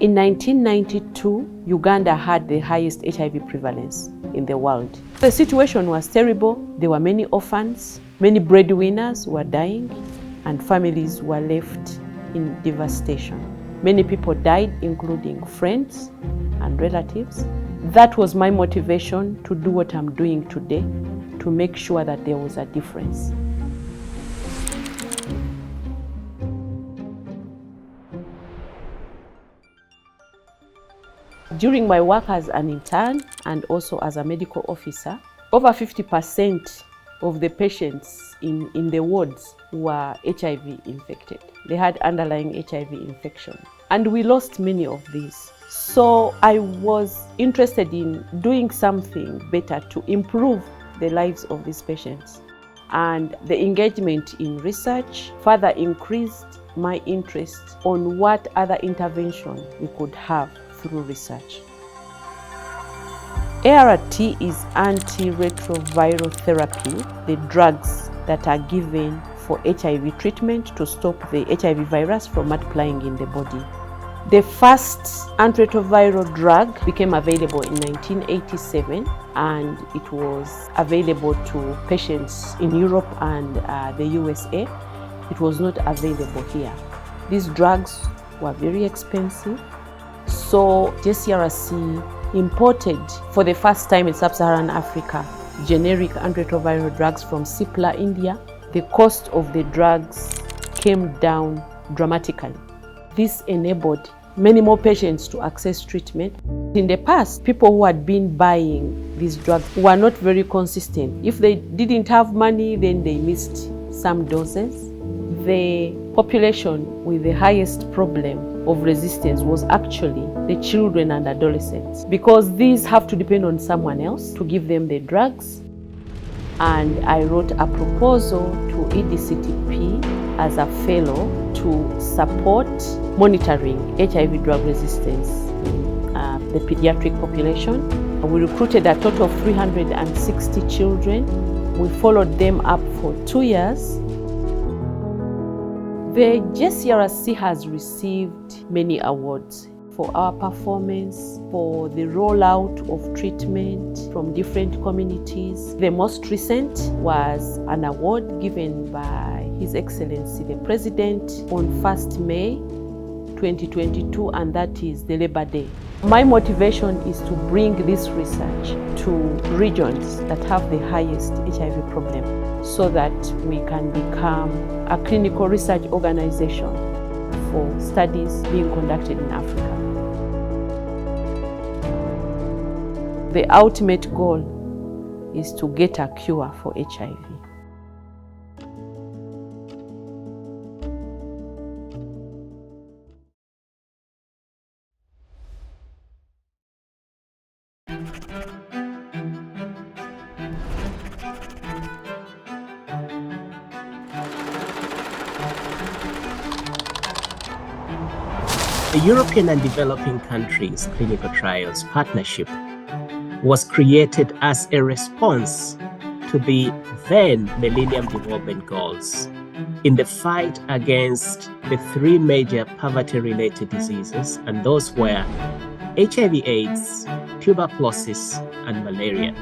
In 1992, Uganda had the highest HIV prevalence in the world. The situation was terrible. There were many orphans, many breadwinners were dying, and families were left in devastation. Many people died, including friends and relatives. That was my motivation to do what I'm doing today, to make sure that there was a difference. During my work as an intern and also as a medical officer, over 50% of the patients in the wards were HIV infected. They had underlying HIV infection. And we lost many of these. So I was interested in doing something better to improve the lives of these patients. And the engagement in research further increased my interest on what other intervention we could have through research. ART is antiretroviral therapy, the drugs that are given for HIV treatment to stop the HIV virus from multiplying in the body. The first antiretroviral drug became available in 1987, and it was available to patients in Europe and the USA. It was not available here. These drugs were very expensive. So JCRC imported for the first time in sub-Saharan Africa generic antiretroviral drugs from Cipla, India. The cost of the drugs came down dramatically. This enabled many more patients to access treatment. In the past, people who had been buying these drugs were not very consistent. If they didn't have money, then they missed some doses. The population with the highest problem of resistance was actually the children and adolescents, because these have to depend on someone else to give them the drugs. And I wrote a proposal to EDCTP as a fellow to support monitoring HIV drug resistance in the pediatric population. We recruited a total of 360 children. We followed them up for 2 years. The JCRC has received many awards for our performance, for the rollout of treatment from different communities. The most recent was an award given by His Excellency the President on 1st May 2022, and that is the Labor Day. My motivation is to bring this research to regions that have the highest HIV problem, so that we can become a clinical research organization for studies being conducted in Africa. The ultimate goal is to get a cure for HIV. The European and Developing Countries Clinical Trials Partnership was created as a response to the then Millennium Development Goals in the fight against the 3 major poverty-related diseases, and those were HIV/AIDS, tuberculosis, and malaria.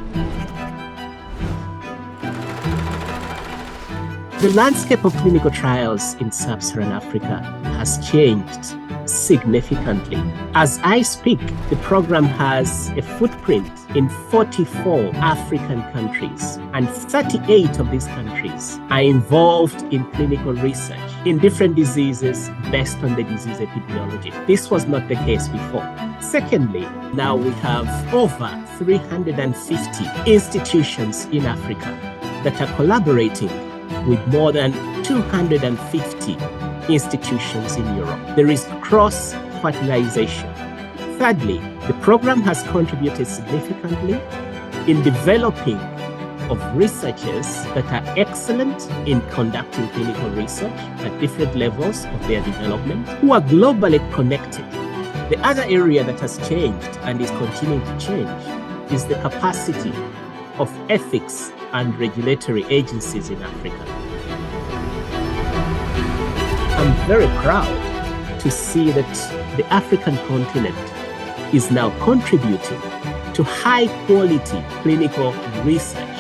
The landscape of clinical trials in sub-Saharan Africa has changed significantly. As I speak, the program has a footprint in 44 African countries, and 38 of these countries are involved in clinical research in different diseases based on the disease epidemiology. This was not the case before. Secondly, now we have over 350 institutions in Africa that are collaborating with more than 250 institutions in Europe. There is cross-fertilization. Thirdly, the program has contributed significantly in developing of researchers that are excellent in conducting clinical research at different levels of their development, who are globally connected. The other area that has changed and is continuing to change is the capacity of ethics and regulatory agencies in Africa. I'm very proud to see that the African continent is now contributing to high quality clinical research.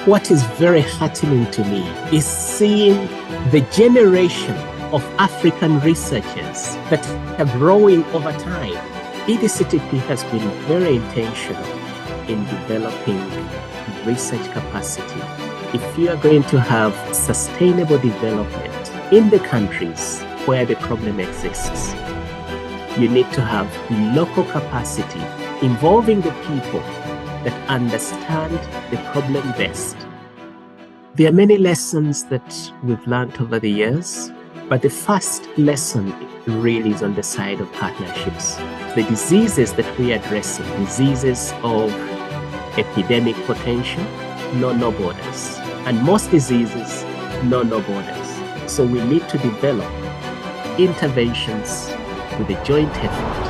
What is very heartening to me is seeing the generation of African researchers that are growing over time. EDCTP has been very intentional in developing research capacity. If you are going to have sustainable development in the countries where the problem exists, you need to have local capacity involving the people that understand the problem best. There are many lessons that we've learned over the years, but the first lesson really is on the side of partnerships. The diseases that we are addressing, diseases of epidemic potential, know no borders. And most diseases know no borders. So we need to develop interventions with a joint effort.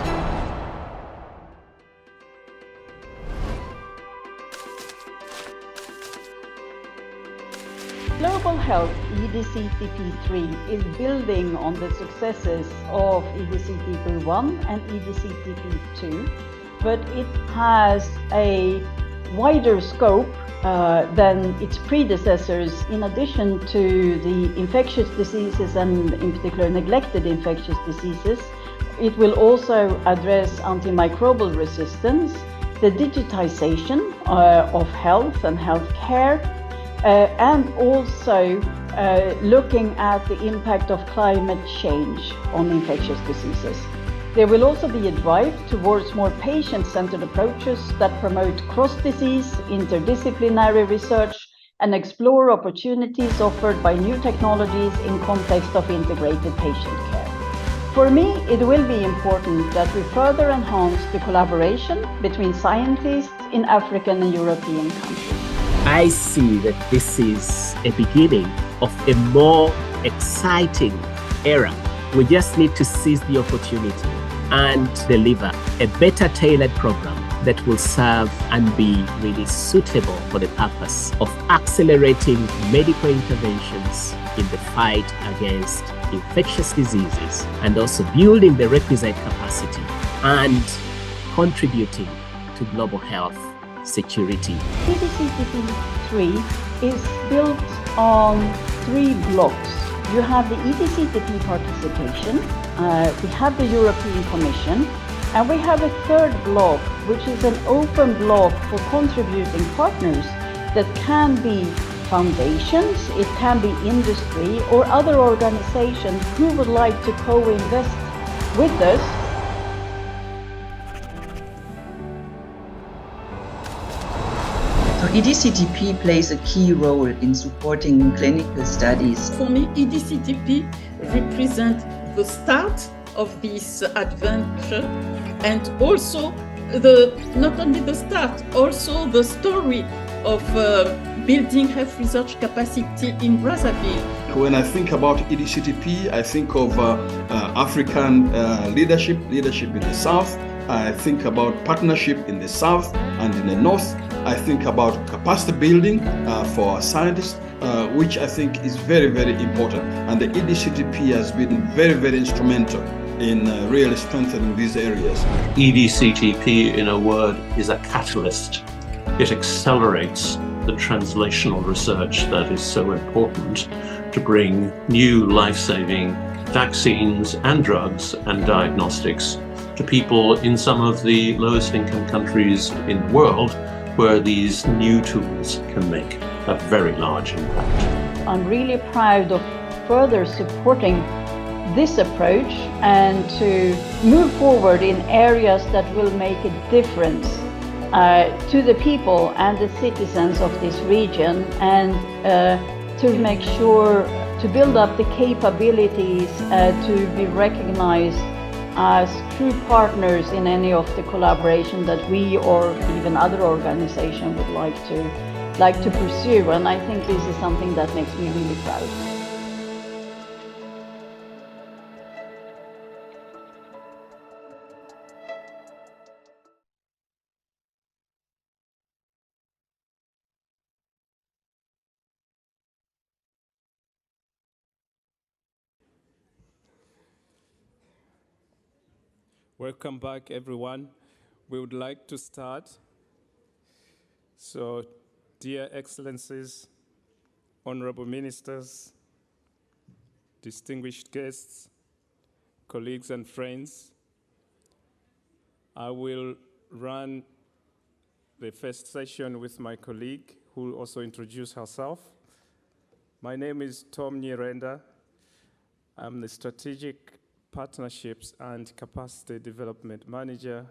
Global Health EDCTP3 is building on the successes of EDCTP1 and EDCTP2, but it has a wider scope than its predecessors. In addition to the infectious diseases and in particular neglected infectious diseases, it will also address antimicrobial resistance, the digitization of health and healthcare, and also looking at the impact of climate change on infectious diseases. There will also be a drive towards more patient-centered approaches that promote cross-disease, interdisciplinary research, and explore opportunities offered by new technologies in context of integrated patient care. For me, it will be important that we further enhance the collaboration between scientists in African and European countries. I see that this is a beginning of a more exciting era. We just need to seize the opportunity and deliver a better tailored program that will serve and be really suitable for the purpose of accelerating medical interventions in the fight against infectious diseases and also building the requisite capacity and contributing to global health security. EDCTP3 is built on 3 blocks. You have the EDCTP participation, we have the European Commission, and we have a 3rd block, which is an open block for contributing partners that can be foundations, it can be industry or other organizations who would like to co-invest with us. So EDCTP plays a key role in supporting clinical studies. For me, EDCTP represents the start of this adventure and also not only the start, also the story of building health research capacity in Brazzaville. When I think about EDCTP, I think of African leadership in the South. I think about partnership in the South and in the North. I think about capacity building for scientists, which I think is very, very important. And the EDCTP has been very, very instrumental in really strengthening these areas. EDCTP, in a word, is a catalyst. It accelerates the translational research that is so important to bring new life-saving vaccines and drugs and diagnostics to people in some of the lowest income countries in the world, where these new tools can make a very large impact. I'm really proud of further supporting this approach and to move forward in areas that will make a difference to the people and the citizens of this region, and to make sure to build up the capabilities to be recognized as true partners in any of the collaboration that we or even other organizations would like to pursue. And I think this is something that makes me really proud. Welcome back, everyone. We would like to start. So, dear Excellencies, Honorable Ministers, distinguished guests, colleagues and friends, I will run the first session with my colleague, who will also introduce herself. My name is Tom Nyirenda. I'm the Strategic Partnerships and Capacity Development Manager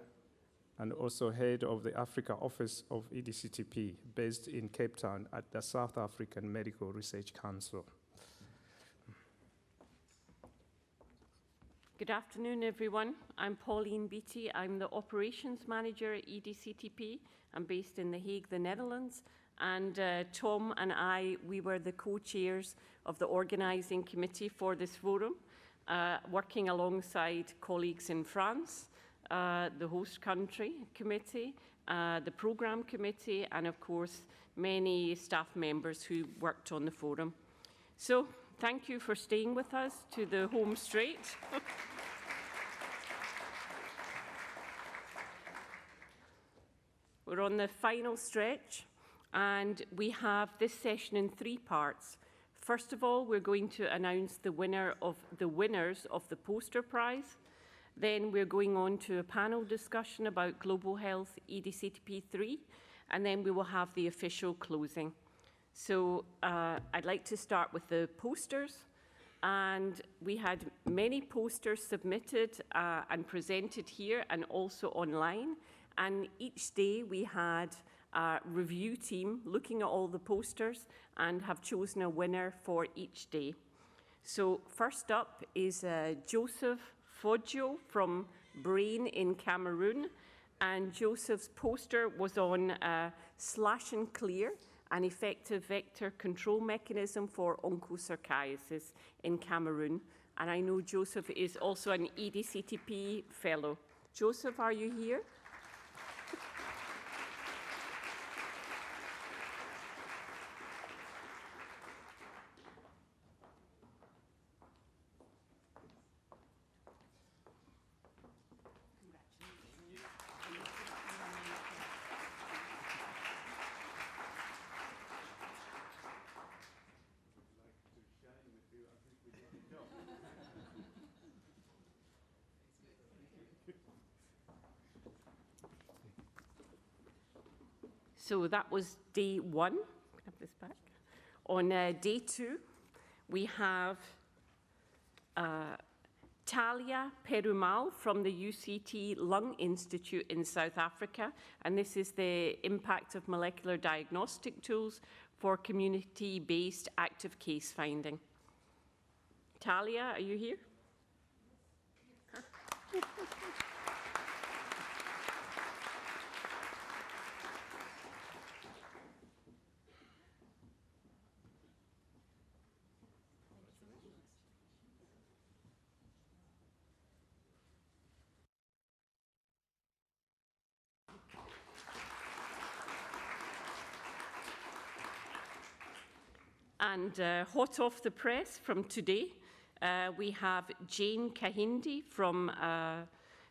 and also head of the Africa Office of EDCTP, based in Cape Town at the South African Medical Research Council. Good afternoon, everyone. I'm Pauline Beattie. I'm the Operations Manager at EDCTP. I'm based in The Hague, the Netherlands. And Tom and I, we were the co-chairs of the organising committee for this forum, working alongside colleagues in France, the host country committee, the programme committee, and of course, many staff members who worked on the forum. So, thank you for staying with us to the home straight. We're on the final stretch, and we have this session in 3 parts. First of all, we're going to announce the winners of the poster prize. Then we're going on to a panel discussion about Global Health EDCTP3, and then we will have the official closing. So I'd like to start with the posters. And we had many posters submitted and presented here and also online. And each day we had a review team looking at all the posters and have chosen a winner for each day. So first up is Joseph Foggio from Brain in Cameroon. And Joseph's poster was on Slash and Clear, an effective vector control mechanism for onchocerciasis in Cameroon. And I know Joseph is also an EDCTP fellow. Joseph, are you here? So that was day 1. Can I have this back? On day 2, we have Talia Perumal from the UCT Lung Institute in South Africa, and this is the impact of molecular diagnostic tools for community-based active case finding. Talia, are you here? And hot off the press from today, we have Jane Kahindi from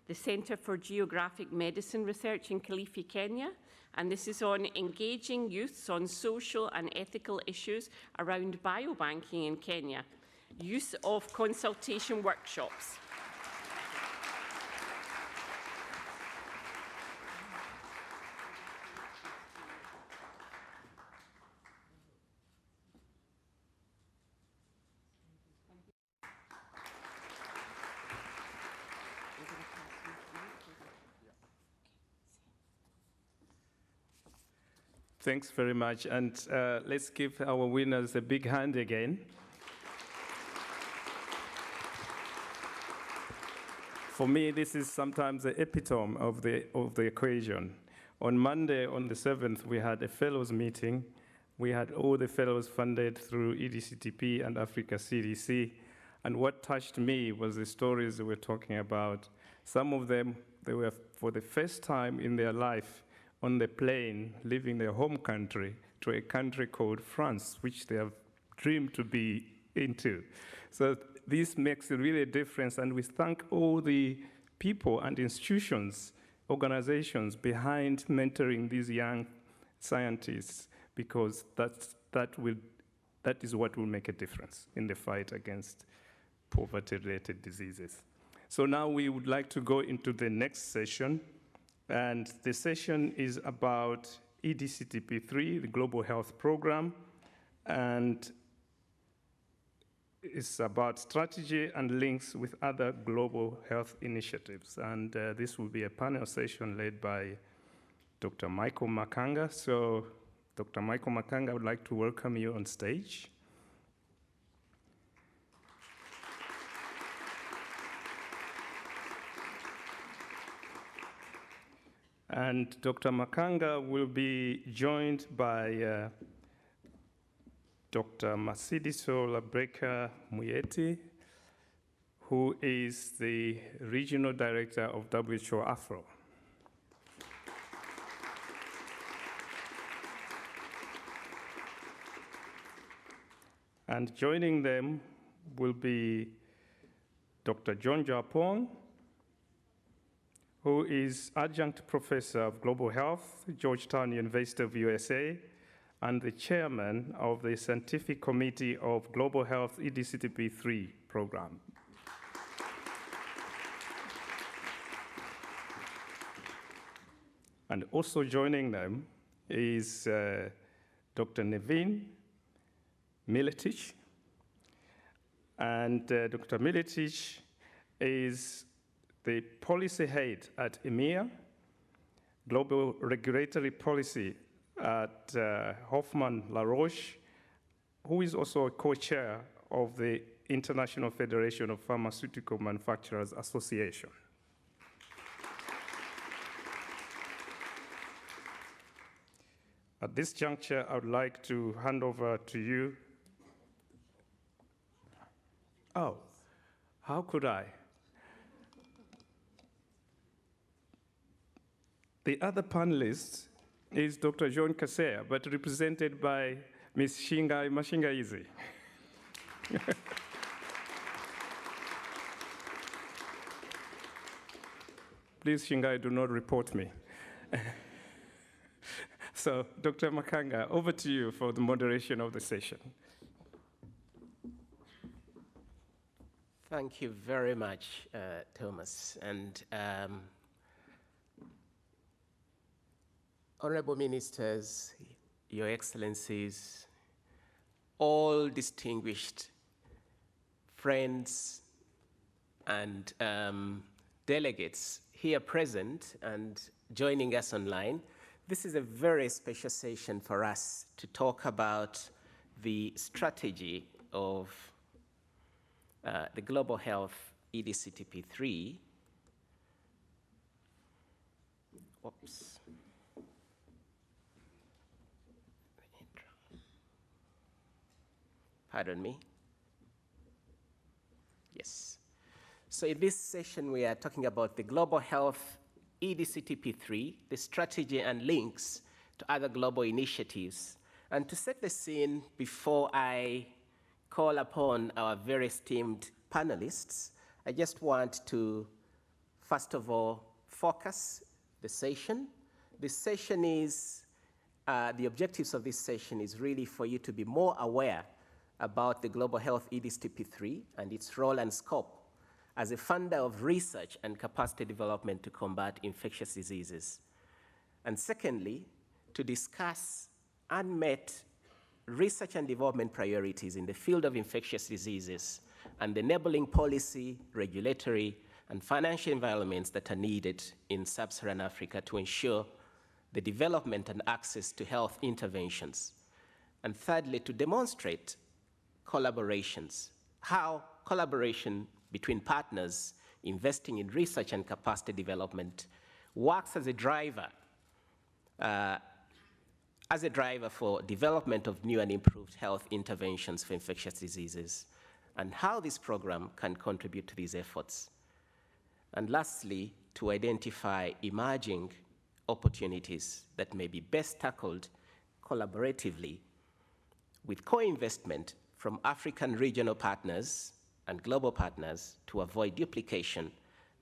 the Centre for Geographic Medicine Research in Kilifi, Kenya. And this is on engaging youths on social and ethical issues around biobanking in Kenya. Use of consultation workshops. Thanks very much, and let's give our winners a big hand again. For me, this is sometimes the epitome of the equation. On Monday, on the 7th, we had a fellows meeting. We had all the fellows funded through EDCTP and Africa CDC, and what touched me was the stories they were talking about. Some of them, they were for the first time in their life on the plane, leaving their home country to a country called France, which they have dreamed to be into. So this makes a really difference, and we thank all the people and institutions, organizations behind mentoring these young scientists, because that is what will make a difference in the fight against poverty-related diseases. So now we would like to go into the next session, and the session is about EDCTP3, the Global Health Program, and it's about strategy and links with other global health initiatives. And this will be a panel session led by Dr. Michael Makanga. So, Dr. Michael Makanga, I would like to welcome you on stage. And Dr. Makanga will be joined by Dr. Masidiso Labreka Muyeti, who is the Regional Director of WHO Afro. And joining them will be Dr. John Japong, who is Adjunct Professor of Global Health, Georgetown University of USA, and the Chairman of the Scientific Committee of Global Health EDCTP3 program. And also joining them is Dr. Nevin Miletic. And Dr. Miletic is the policy head at EMEA, Global Regulatory Policy at Hoffmann La Roche, who is also a co-chair of the International Federation of Pharmaceutical Manufacturers Association. At this juncture, I would like to hand over to you. Oh, how could I? The other panelist is Dr. John Kaseya, but represented by Ms. Shingai Mashingaizi. Please, Shingai, do not report me. So, Dr. Makanga, over to you for the moderation of the session. Thank you very much, Thomas. And Honorable Ministers, Your Excellencies, all distinguished friends and delegates here present and joining us online, this is a very special session for us to talk about the strategy of the Global Health EDCTP3. Oops. Pardon me. Yes. So in this session, we are talking about the Global Health EDCTP3, the strategy and links to other global initiatives. And to set the scene before I call upon our very esteemed panelists, I just want to, first of all, focus the session. The session is, the objectives of this session is really for you to be more aware about the Global Health EDCTP3 and its role and scope as a funder of research and capacity development to combat infectious diseases. And secondly, to discuss unmet research and development priorities in the field of infectious diseases and enabling policy, regulatory, and financial environments that are needed in sub-Saharan Africa to ensure the development and access to health interventions. And thirdly, to demonstrate collaborations, how collaboration between partners investing in research and capacity development works as a driver for development of new and improved health interventions for infectious diseases, and how this program can contribute to these efforts. And lastly, to identify emerging opportunities that may be best tackled collaboratively with co-investment from African regional partners and global partners to avoid duplication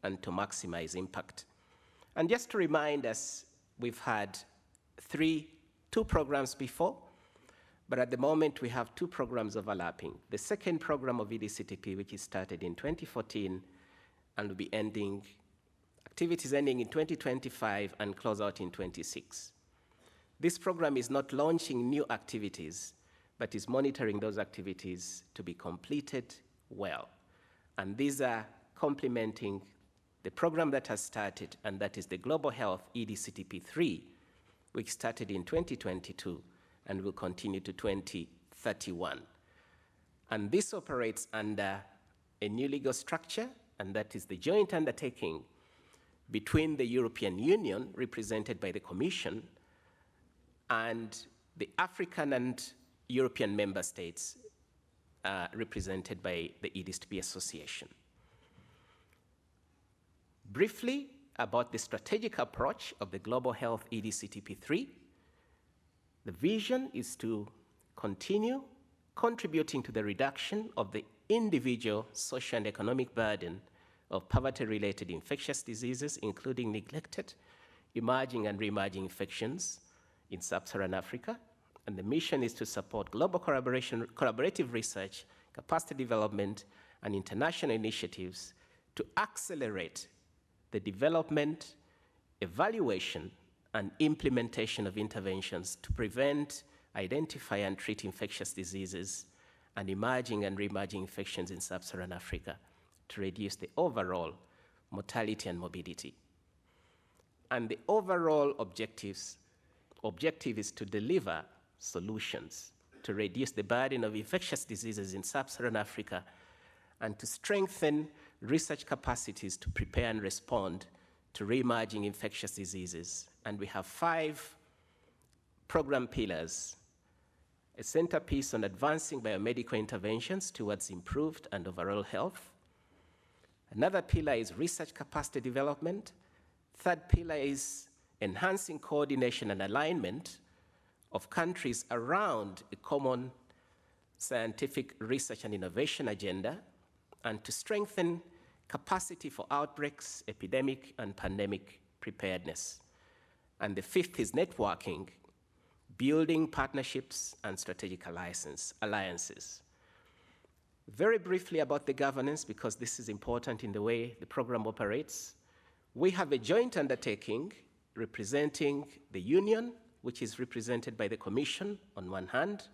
and to maximize impact. And just to remind us, we've had two programs before, but at the moment we have two programs overlapping. The second program of EDCTP, which is started in 2014 and will be ending, activities ending in 2025 and close out in 26. This program is not launching new activities, but is monitoring those activities to be completed well. And these are complementing the program that has started, and that is the Global Health EDCTP3, which started in 2022 and will continue to 2031. And this operates under a new legal structure, and that is the joint undertaking between the European Union, represented by the Commission, and the African and European member states, represented by the EDCTP Association. Briefly about the strategic approach of the Global Health EDCTP3, the vision is to continue contributing to the reduction of the individual social and economic burden of poverty-related infectious diseases, including neglected, emerging and re-emerging infections in sub-Saharan Africa. And the mission is to support global collaborative research, capacity development, and international initiatives to accelerate the development, evaluation, and implementation of interventions to prevent, identify, and treat infectious diseases and emerging and re-emerging infections in sub-Saharan Africa to reduce the overall mortality and morbidity. And the overall objective is to deliver solutions to reduce the burden of infectious diseases in sub-Saharan Africa and to strengthen research capacities to prepare and respond to re-emerging infectious diseases. And we have 5 program pillars: a centerpiece on advancing biomedical interventions towards improved and overall health. Another pillar is research capacity development. Third pillar is enhancing coordination and alignment of countries around a common scientific research and innovation agenda, and to strengthen capacity for outbreaks, epidemic, and pandemic preparedness. And the fifth is networking, building partnerships and strategic alliances. Very briefly about the governance, because this is important in the way the program operates. We have a joint undertaking representing the Union, which is represented by the Commission on one hand,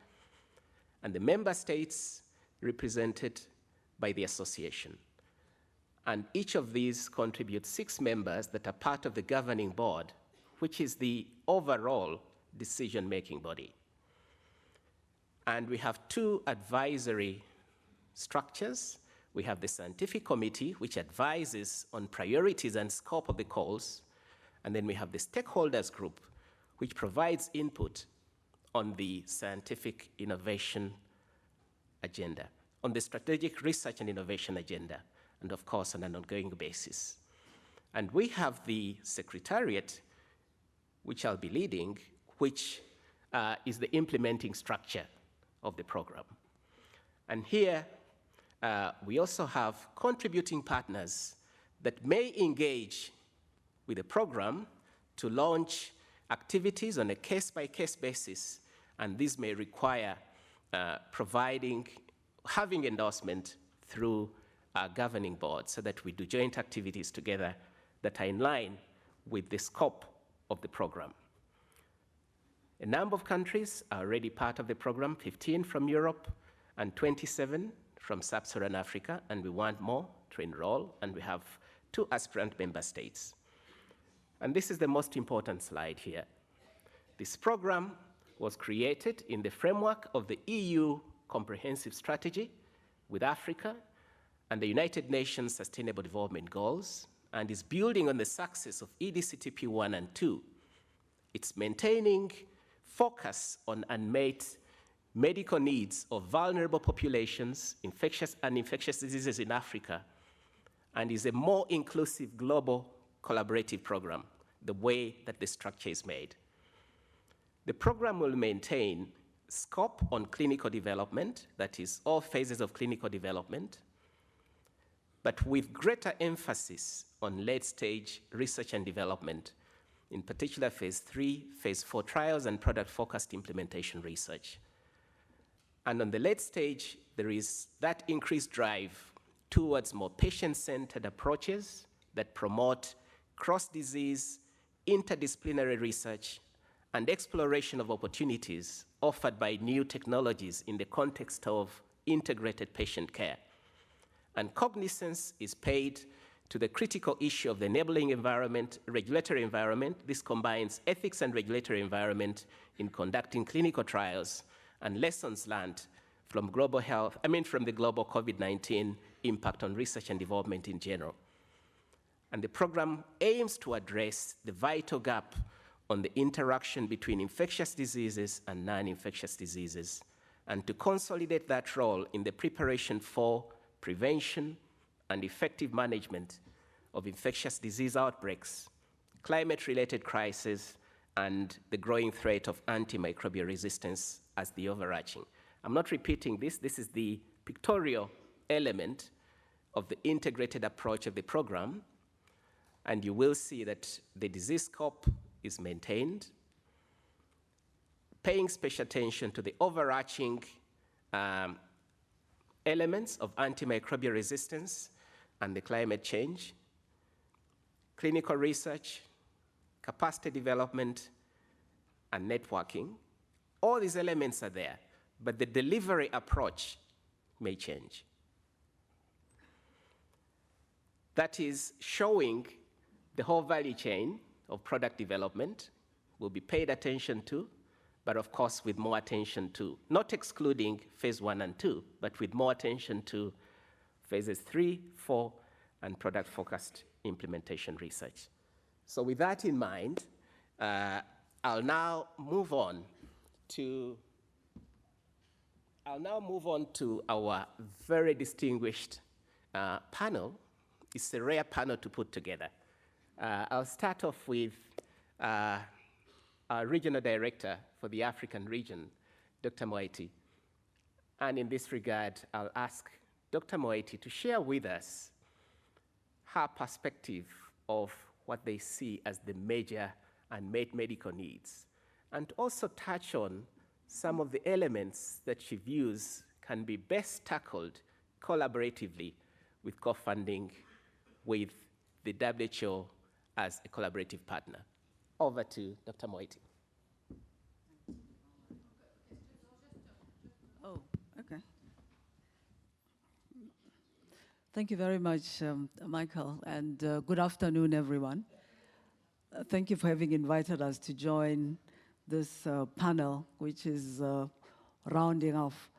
and the member states represented by the Association. And each of these contributes 6 members that are part of the governing board, which is the overall decision-making body. And we have 2 advisory structures. We have the scientific committee, which advises on priorities and scope of the calls. And then we have the stakeholders group, which provides input on the scientific innovation agenda, on the strategic research and innovation agenda, and of course on an ongoing basis. And we have the secretariat, which I'll be leading, which is the implementing structure of the program. And here, we also have contributing partners that may engage with the program to launch activities on a case-by-case basis, and this may require having endorsement through our governing board so that we do joint activities together that are in line with the scope of the program. A number of countries are already part of the program, 15 from Europe and 27 from sub-Saharan Africa, and we want more to enroll, and we have 2 aspirant member states. And this is the most important slide here. This program was created in the framework of the EU Comprehensive Strategy with Africa and the United Nations Sustainable Development Goals, and is building on the success of EDCTP 1 and 2. It's maintaining focus on unmet medical needs of vulnerable populations, infectious diseases in Africa, and is a more inclusive global collaborative program, the way that the structure is made. The program will maintain scope on clinical development, that is all phases of clinical development, but with greater emphasis on late-stage research and development, in particular phase 3, phase 4 trials and product-focused implementation research. And on the late stage, there is that increased drive towards more patient-centered approaches that promote cross-disease, interdisciplinary research, and exploration of opportunities offered by new technologies in the context of integrated patient care. And cognizance is paid to the critical issue of the enabling environment, regulatory environment. This combines ethics and regulatory environment in conducting clinical trials and lessons learned from global health, from the global COVID-19 impact on research and development in general. And the program aims to address the vital gap on the interaction between infectious diseases and non-infectious diseases, and to consolidate that role in the preparation for prevention and effective management of infectious disease outbreaks, climate-related crises, and the growing threat of antimicrobial resistance as the overarching. I'm not repeating this. This is the pictorial element of the integrated approach of the program, and you will see that the disease scope is maintained, paying special attention to the overarching elements of antimicrobial resistance and the climate change, clinical research, capacity development, and networking. All these elements are there, but the delivery approach may change. That is showing the whole value chain of product development will be paid attention to, but of course with more attention to, not excluding phase 1 and 2, but with more attention to phases 3, 4, and product-focused implementation research. So with that in mind, I'll now move on to our very distinguished panel. It's a rare panel to put together. I'll start off with our Regional Director for the African region, Dr. Moeti. And in this regard, I'll ask Dr. Moeti to share with us her perspective of what they see as the major unmet medical needs, and also touch on some of the elements that she views can be best tackled collaboratively with co-funding with the WHO as a collaborative partner. Over to Dr. Moeti. Oh, okay. Thank you very much, Michael, and good afternoon, everyone. Thank you for having invited us to join this panel, which is rounding off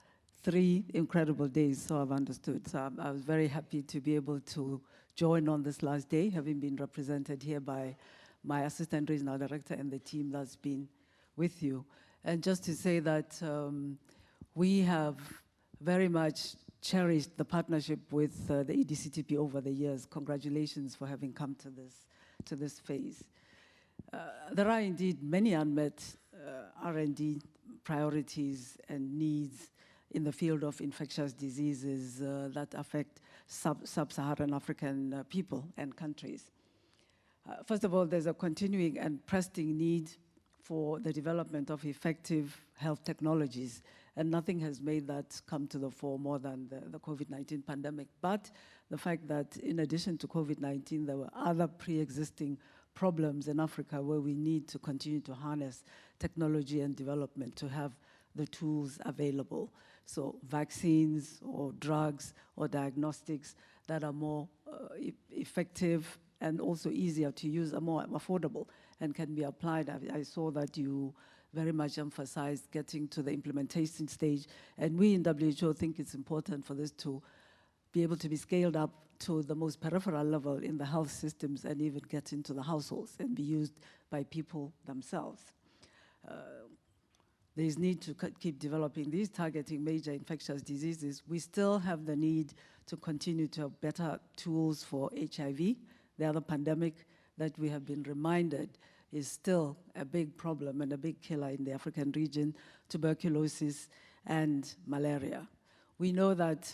3 incredible days, so I've understood. So I was very happy to be able to join on this last day, having been represented here by my Assistant Regional Director and the team that's been with you. And just to say that we have very much cherished the partnership with the EDCTP over the years. Congratulations for having come to this phase. There are indeed many unmet R&D priorities and needs in the field of infectious diseases that affect sub-Saharan African people and countries. First of all, there's a continuing and pressing need for the development of effective health technologies, and nothing has made that come to the fore more than the COVID-19 pandemic. But the fact that in addition to COVID-19, there were other pre-existing problems in Africa where we need to continue to harness technology and development to have the tools available. So vaccines or drugs or diagnostics that are more effective and also easier to use, are more affordable and can be applied. I saw that you very much emphasized getting to the implementation stage, and we in WHO think it's important for this to be able to be scaled up to the most peripheral level in the health systems and even get into the households and be used by people themselves. There is need to keep developing these targeting major infectious diseases. We still have the need to continue to have better tools for HIV. The other pandemic that we have been reminded is still a big problem and a big killer in the African region, tuberculosis and malaria. We know that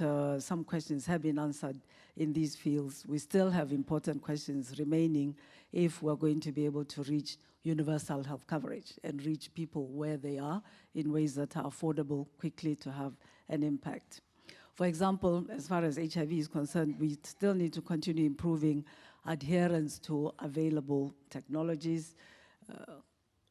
some questions have been answered in these fields. We still have important questions remaining if we're going to be able to reach universal health coverage and reach people where they are in ways that are affordable quickly to have an impact. For example, as far as HIV is concerned, we still need to continue improving adherence to available technologies.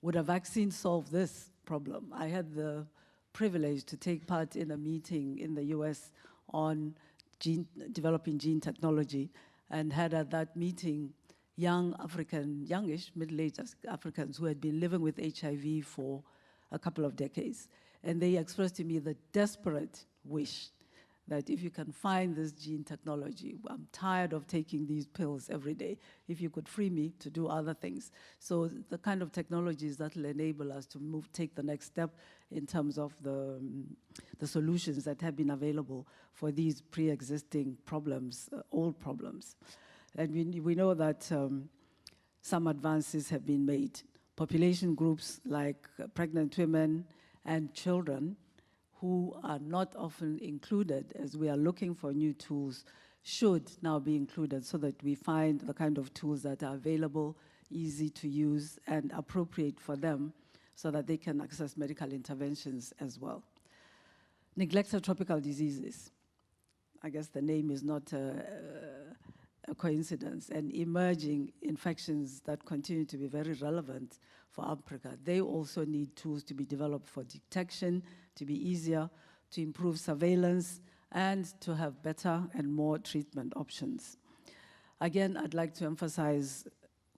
Would a vaccine solve this problem? I had the privilege to take part in a meeting in the US on developing gene technology, and had at that meeting young African, youngish, middle-aged Africans who had been living with HIV for a couple of decades. And they expressed to me the desperate wish that if you can find this gene technology, I'm tired of taking these pills every day, if you could free me to do other things. So the kind of technologies that will enable us to take the next step in terms of the solutions that have been available for these pre-existing problems, old problems. And we know that some advances have been made. Population groups like pregnant women and children who are not often included as we are looking for new tools should now be included so that we find the kind of tools that are available, easy to use, and appropriate for them so that they can access medical interventions as well. Neglected tropical diseases. I guess the name is not a coincidence, and emerging infections that continue to be very relevant for Africa. They also need tools to be developed for detection, to be easier, to improve surveillance, and to have better and more treatment options. Again, I'd like to emphasize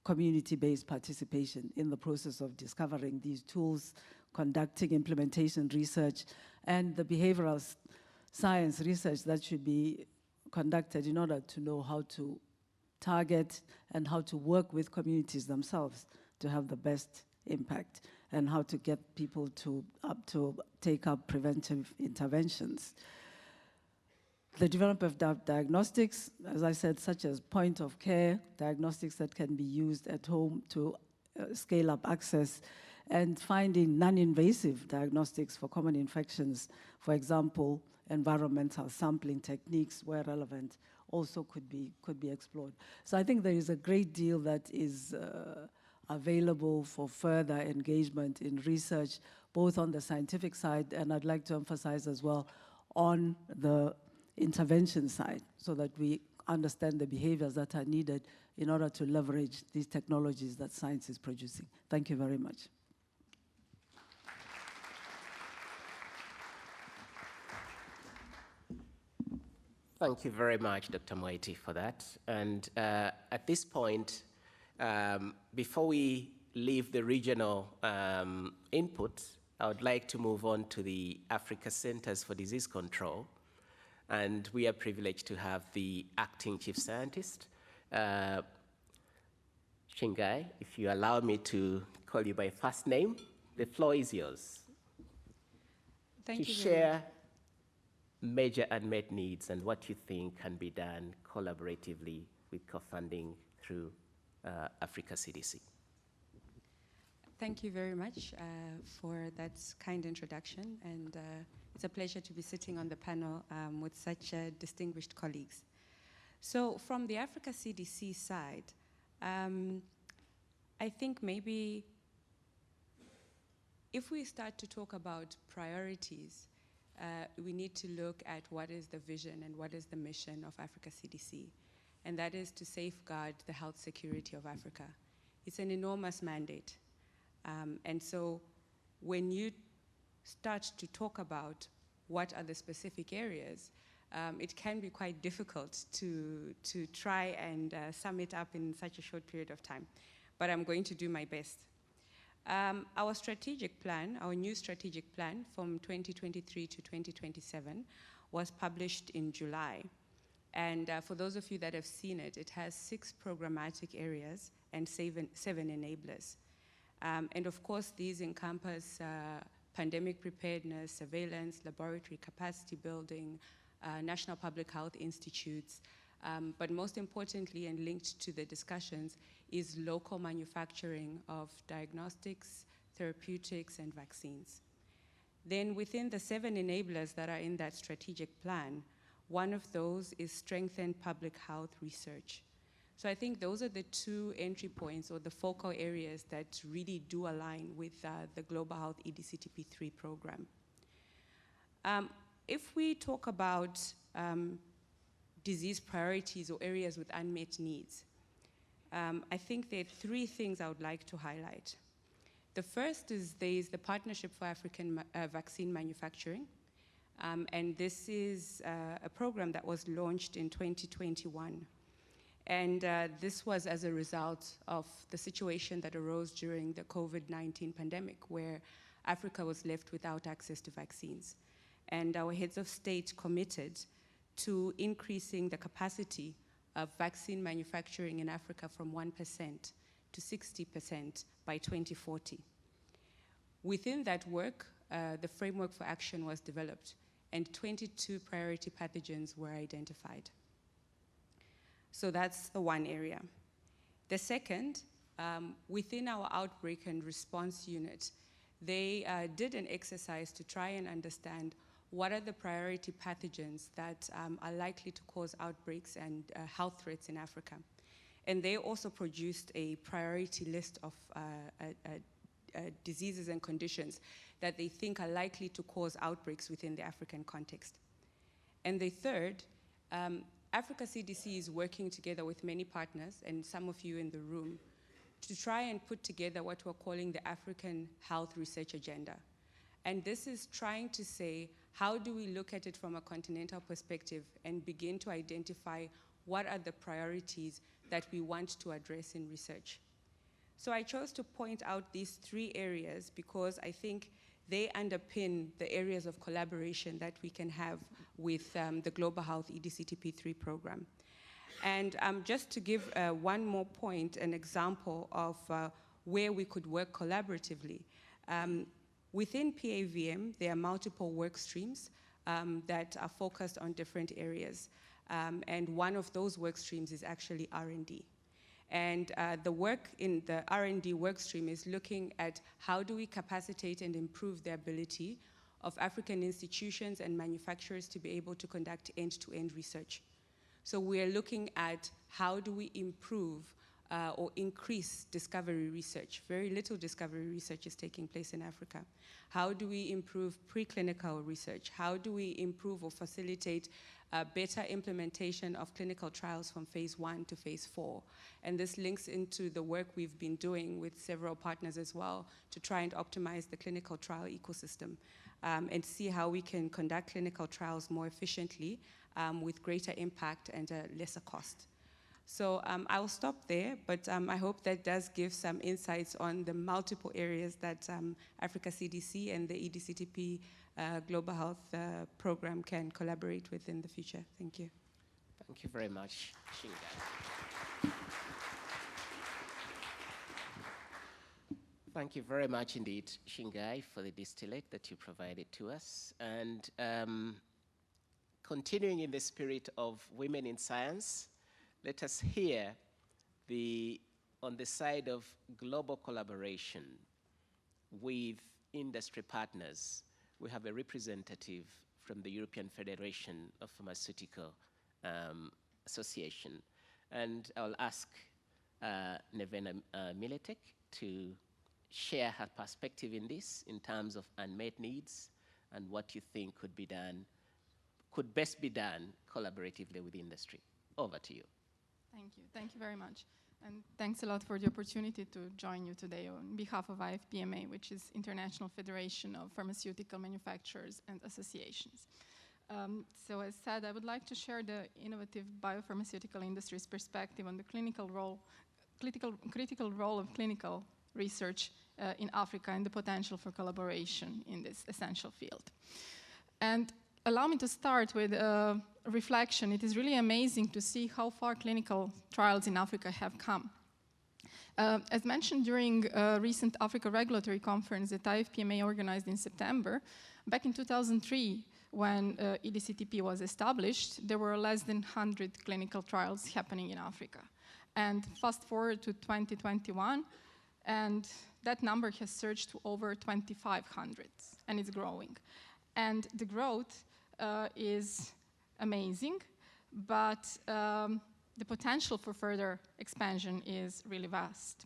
community-based participation in the process of discovering these tools, conducting implementation research, and the behavioral science research that should be conducted in order to know how to target and how to work with communities themselves to have the best impact, and how to get people to take up preventive interventions. The development of diagnostics, as I said, such as point of care diagnostics that can be used at home to scale up access, and finding non-invasive diagnostics for common infections, for example, environmental sampling techniques where relevant also could be explored. So I think there is a great deal that is available for further engagement in research, both on the scientific side, and I'd like to emphasize as well on the intervention side, so that we understand the behaviors that are needed in order to leverage these technologies that science is producing. Thank you very much. Thank you very much, Dr. Moeti, for that. And at this point, before we leave the regional input, I would like to move on to the Africa Centers for Disease Control. And we are privileged to have the acting chief scientist, Shingai. If you allow me to call you by first name, the floor is yours. Thank you. To share major unmet needs and what you think can be done collaboratively with co-funding through Africa CDC. Thank you very much for that kind introduction, and it's a pleasure to be sitting on the panel with such distinguished colleagues. So from the Africa CDC side, I think maybe if we start to talk about priorities, we need to look at what is the vision and what is the mission of Africa CDC, and that is to safeguard the health security of Africa. It's an enormous mandate. And so when you start to talk about what are the specific areas, it can be quite difficult to try and sum it up in such a short period of time. But I'm going to do my best. Our strategic plan, our new strategic plan from 2023 to 2027 was published in July. And for those of you that have seen it, it has 6 programmatic areas and 7 enablers. And of course, these encompass pandemic preparedness, surveillance, laboratory capacity building, national public health institutes, but most importantly and linked to the discussions is local manufacturing of diagnostics, therapeutics, and vaccines. Then within the 7 enablers that are in that strategic plan, one of those is strengthen public health research. So I think those are the 2 entry points or the focal areas that really do align with the Global Health EDCTP3 program. If we talk about disease priorities or areas with unmet needs, I think there are 3 things I would like to highlight. The first is there is the Partnership for African Vaccine Manufacturing, and this is a program that was launched in 2021. And this was as a result of the situation that arose during the COVID-19 pandemic, where Africa was left without access to vaccines. And our heads of state committed to increasing the capacity of vaccine manufacturing in Africa from 1% to 60% by 2040. Within that work, the framework for action was developed, and 22 priority pathogens were identified. So that's the one area. The second, within our outbreak and response unit, they did an exercise to try and understand what are the priority pathogens that are likely to cause outbreaks and health threats in Africa. And they also produced a priority list of diseases and conditions that they think are likely to cause outbreaks within the African context. And the third, Africa CDC is working together with many partners, and some of you in the room, to try and put together what we're calling the African Health Research Agenda. And this is trying to say, how do we look at it from a continental perspective and begin to identify what are the priorities that we want to address in research? So I chose to point out these 3 areas because I think they underpin the areas of collaboration that we can have with the Global Health EDCTP3 program. And just to give one more point, an example of where we could work collaboratively. Within PAVM, there are multiple work streams that are focused on different areas. And one of those work streams is actually R&D. And the work in the R&D work stream is looking at how do we capacitate and improve the ability of African institutions and manufacturers to be able to conduct end-to-end research. So we're looking at how do we improve or increase discovery research. Very little discovery research is taking place in Africa. How do we improve preclinical research? How do we improve or facilitate better implementation of clinical trials from phase 1 to phase 4? And this links into the work we've been doing with several partners as well to try and optimize the clinical trial ecosystem and see how we can conduct clinical trials more efficiently with greater impact and lesser cost. So I'll stop there, but I hope that does give some insights on the multiple areas that Africa CDC and the EDCTP Global Health Program can collaborate with in the future. Thank you. Thank you very much, Shingai. Thank you very much indeed, Shingai, for the distillate that you provided to us. And continuing in the spirit of women in science, let us hear on the side of global collaboration with industry partners. We have a representative from the European Federation of Pharmaceutical Association. And I'll ask Nevena Miletek to share her perspective in this in terms of unmet needs and what you think could best be done collaboratively with industry. Over to you. Thank you. Thank you very much. And thanks a lot for the opportunity to join you today on behalf of IFPMA, which is International Federation of Pharmaceutical Manufacturers and Associations. So as said, I would like to share the innovative biopharmaceutical industry's perspective on the critical role of clinical research in Africa and the potential for collaboration in this essential field. And allow me to start with a reflection. It is really amazing to see how far clinical trials in Africa have come. As mentioned during a recent Africa Regulatory Conference that IFPMA organized in September, back in 2003, when EDCTP was established, there were less than 100 clinical trials happening in Africa. And fast forward to 2021, And that number has surged to over 2,500, and it's growing. And the growth is amazing, but the potential for further expansion is really vast.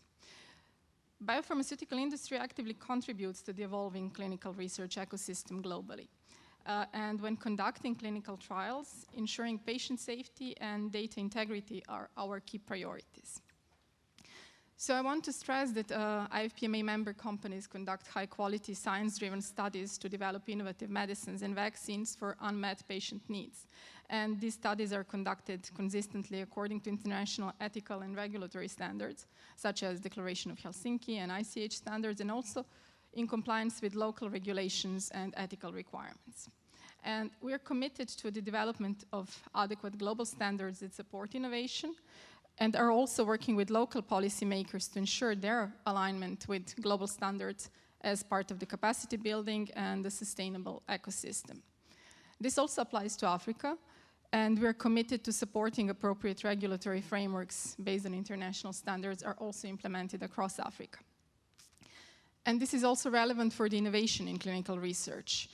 Biopharmaceutical industry actively contributes to the evolving clinical research ecosystem globally. And when conducting clinical trials, ensuring patient safety and data integrity are our key priorities. So I want to stress that IFPMA member companies conduct high-quality, science-driven studies to develop innovative medicines and vaccines for unmet patient needs. And these studies are conducted consistently according to international ethical and regulatory standards, such as Declaration of Helsinki and ICH standards, and also in compliance with local regulations and ethical requirements. And we are committed to the development of adequate global standards that support innovation, and are also working with local policymakers to ensure their alignment with global standards as part of the capacity building and the sustainable ecosystem. This also applies to Africa, and we're committed to supporting appropriate regulatory frameworks based on international standards are also implemented across Africa. And this is also relevant for the innovation in clinical research.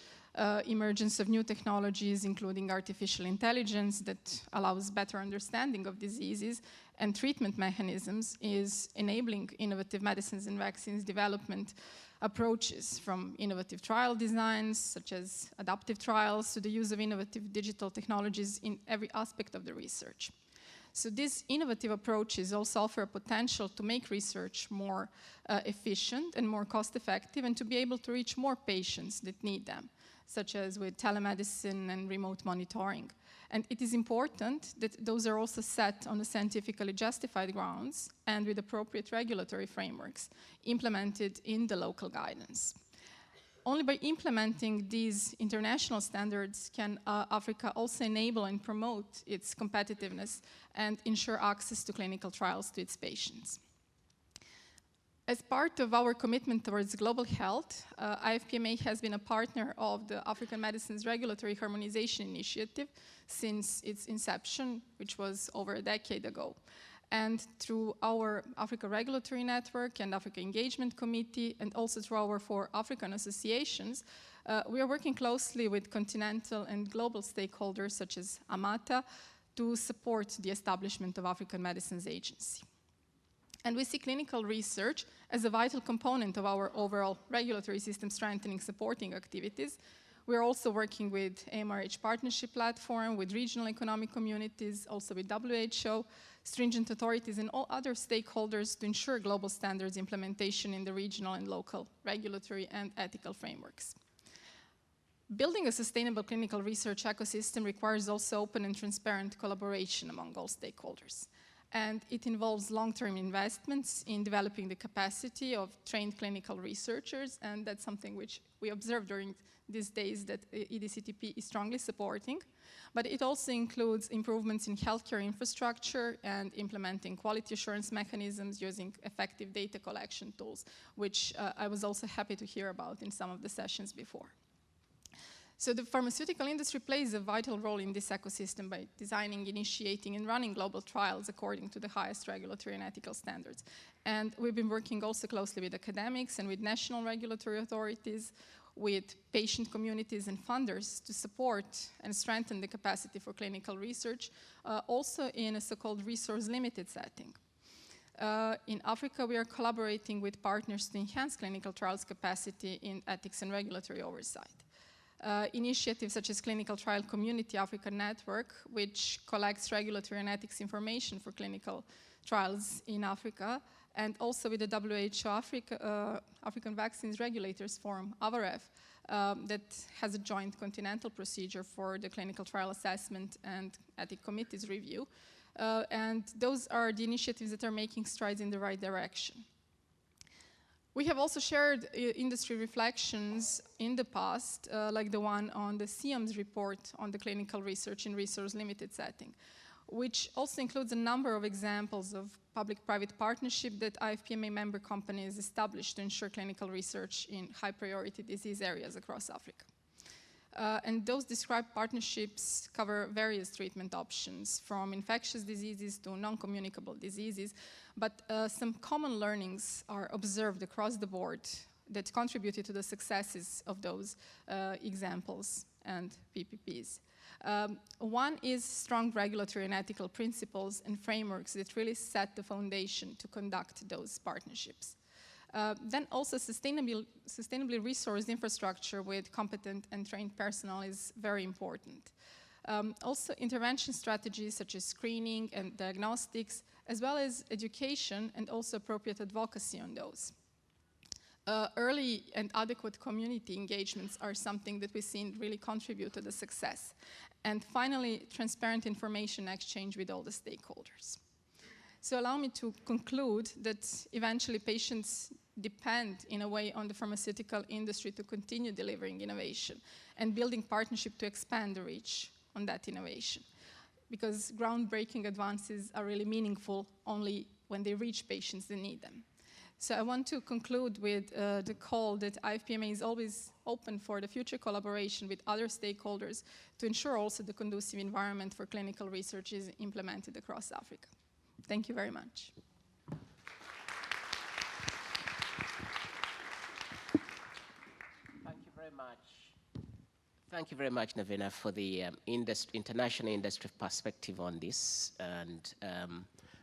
Emergence of new technologies, including artificial intelligence that allows better understanding of diseases and treatment mechanisms, is enabling innovative medicines and vaccines development approaches, from innovative trial designs, such as adaptive trials, to the use of innovative digital technologies in every aspect of the research. So these innovative approaches also offer a potential to make research more efficient and more cost-effective, and to be able to reach more patients that need them, such as with telemedicine and remote monitoring. And it is important that those are also set on the scientifically justified grounds and with appropriate regulatory frameworks implemented in the local guidance. Only by implementing these international standards can Africa also enable and promote its competitiveness and ensure access to clinical trials to its patients. As part of our commitment towards global health, IFPMA has been a partner of the African Medicines Regulatory Harmonization Initiative since its inception, which was over a decade ago. And through our Africa Regulatory Network and Africa Engagement Committee, and also through our 4 African associations, we are working closely with continental and global stakeholders such as AMATA to support the establishment of African Medicines Agency. And we see clinical research as a vital component of our overall regulatory system strengthening supporting activities. We're also working with AMRH Partnership Platform, with regional economic communities, also with WHO, stringent authorities, and all other stakeholders to ensure global standards implementation in the regional and local regulatory and ethical frameworks. Building a sustainable clinical research ecosystem requires also open and transparent collaboration among all stakeholders. And it involves long-term investments in developing the capacity of trained clinical researchers, and that's something which we observe during these days that EDCTP is strongly supporting. But it also includes improvements in healthcare infrastructure and implementing quality assurance mechanisms using effective data collection tools, which I was also happy to hear about in some of the sessions before. So the pharmaceutical industry plays a vital role in this ecosystem by designing, initiating, and running global trials according to the highest regulatory and ethical standards. And we've been working also closely with academics and with national regulatory authorities, with patient communities and funders to support and strengthen the capacity for clinical research, also in a so-called resource-limited setting. In Africa, we are collaborating with partners to enhance clinical trials capacity in ethics and regulatory oversight. Initiatives such as Clinical Trial Community Africa Network, which collects regulatory and ethics information for clinical trials in Africa, and also with the WHO African Vaccines Regulators Forum, AVAREF, that has a joint continental procedure for the clinical trial assessment and ethics committees review. And those are the initiatives that are making strides in the right direction. We have also shared industry reflections in the past, like the one on the SIAM's report on the clinical research in resource-limited setting, which also includes a number of examples of public-private partnership that IFPMA member companies established to ensure clinical research in high-priority disease areas across Africa. And those described partnerships cover various treatment options, from infectious diseases to non-communicable diseases, but some common learnings are observed across the board that contributed to the successes of those examples and PPPs. One is strong regulatory and ethical principles and frameworks that really set the foundation to conduct those partnerships. Then also sustainably resourced infrastructure with competent and trained personnel is very important. Also intervention strategies such as screening and diagnostics, as well as education and also appropriate advocacy on those. Early and adequate community engagements are something that we've seen really contribute to the success. And finally, transparent information exchange with all the stakeholders. So allow me to conclude that eventually patients depend in a way on the pharmaceutical industry to continue delivering innovation and building partnership to expand the reach on that innovation. Because groundbreaking advances are really meaningful only when they reach patients that need them. So I want to conclude with the call that IFPMA is always open for the future collaboration with other stakeholders to ensure also the conducive environment for clinical research is implemented across Africa. Thank you very much. Thank you very much. Thank you very much, Navina, for the international industry perspective on this. And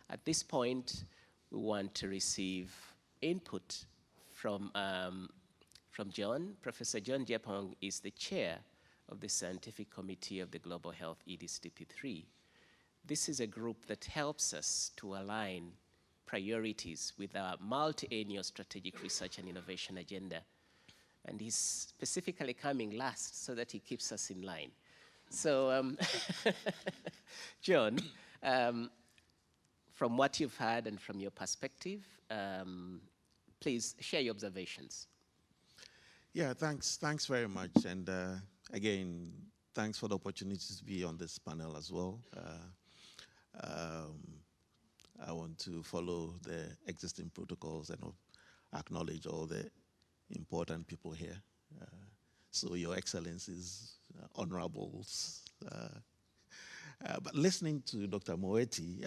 at this point, we want to receive input from John. Professor John Jepong is the chair of the scientific committee of the Global Health EDCTP3. This is a group that helps us to align priorities with our multi-annual strategic research and innovation agenda. And he's specifically coming last so that he keeps us in line. So, John, from what you've heard and from your perspective, please share your observations. Yeah, thanks very much. And again, thanks for the opportunity to be on this panel as well. I want to follow the existing protocols and acknowledge all the important people here. So your excellencies, honorables. But listening to Dr. Moeti,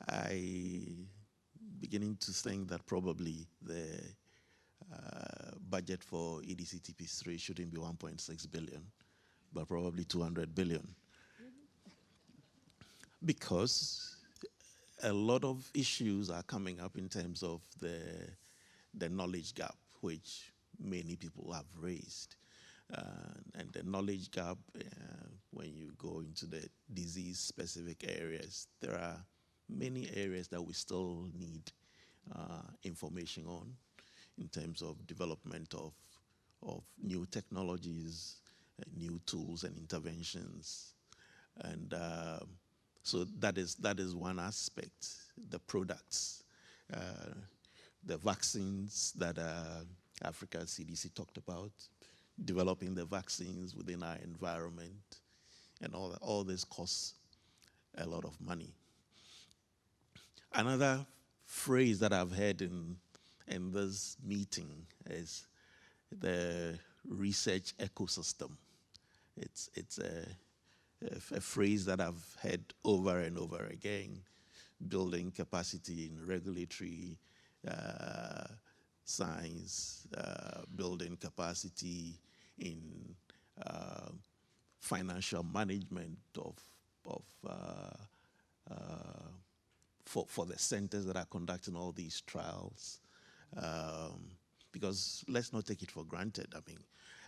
I beginning to think that probably the budget for EDCTP3 shouldn't be 1.6 billion, but probably 200 billion. Because a lot of issues are coming up in terms of the knowledge gap, which many people have raised. And the knowledge gap, when you go into the disease-specific areas, there are many areas that we still need information on in terms of development of new technologies, new tools and interventions. And so that is one aspect, the products, the vaccines that Africa CDC talked about, developing the vaccines within our environment, and all this costs a lot of money. Another phrase that I've heard in this meeting is the research ecosystem. It's a phrase that I've heard over and over again, building capacity in regulatory science, building capacity in financial management for the centers that are conducting all these trials. Because let's not take it for granted. I mean,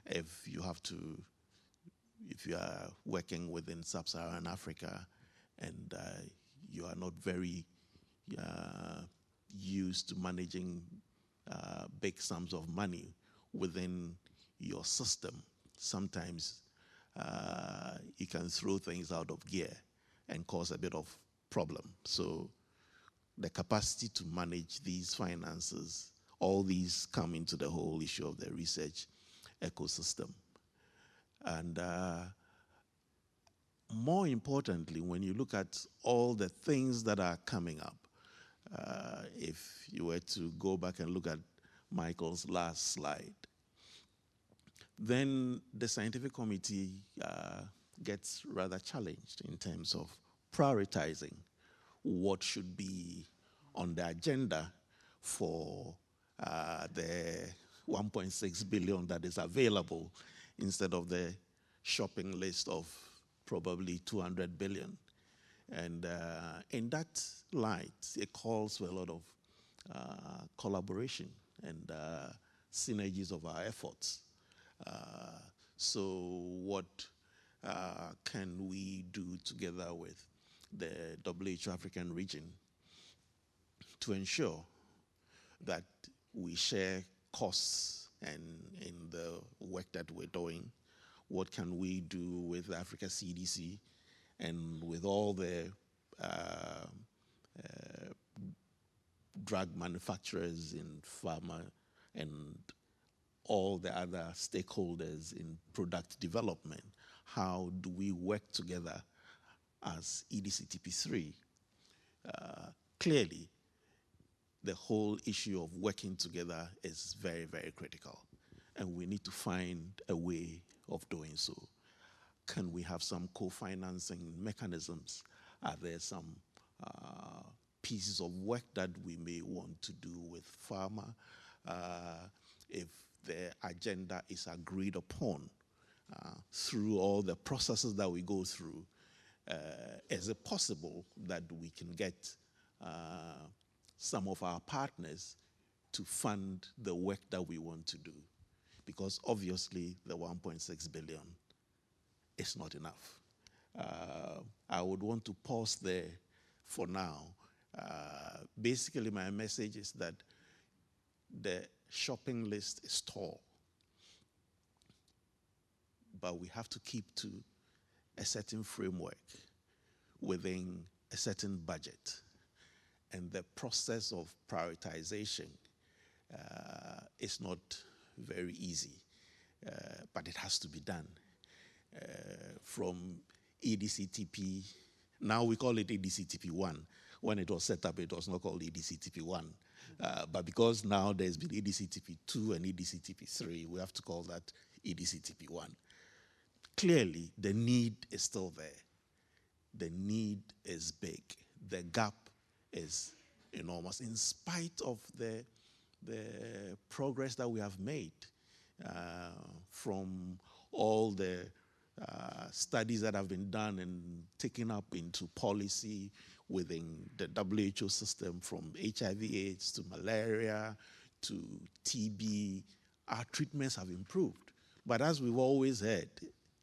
if you are working within sub-Saharan Africa and you are not very used to managing big sums of money within your system, sometimes you can throw things out of gear and cause a bit of problem. So the capacity to manage these finances, all these come into the whole issue of the research ecosystem. And more importantly, when you look at all the things that are coming up, if you were to go back and look at Michael's last slide, then the scientific committee gets rather challenged in terms of prioritizing what should be on the agenda for the 1.6 billion that is available instead of the shopping list of probably 200 billion. And in that light, it calls for a lot of collaboration and synergies of our efforts. So what can we do together with the WHO African region to ensure that we share costs and in the work that we're doing? What can we do with Africa CDC and with all the drug manufacturers in pharma and all the other stakeholders in product development? How do we work together as EDCTP3? Clearly, the whole issue of working together is very, very critical, and we need to find a way of doing so. Can we have some co-financing mechanisms? Are there some pieces of work that we may want to do with pharma? If the agenda is agreed upon through all the processes that we go through, is it possible that we can get some of our partners to fund the work that we want to do? Because obviously the 1.6 billion is not enough. I would want to pause there for now. Basically, my message is that the shopping list is tall, but we have to keep to a certain framework within a certain budget. And the process of prioritization is not very easy, but it has to be done. From EDCTP, now we call it EDCTP1. When it was set up, it was not called EDCTP1. But because now there's been EDCTP2 and EDCTP3, we have to call that EDCTP1. Clearly, the need is still there. The need is big. The gap is enormous, in spite of the progress that we have made from all the studies that have been done and taken up into policy within the WHO system, from HIV/AIDS to malaria to TB. Our treatments have improved. But as we've always heard,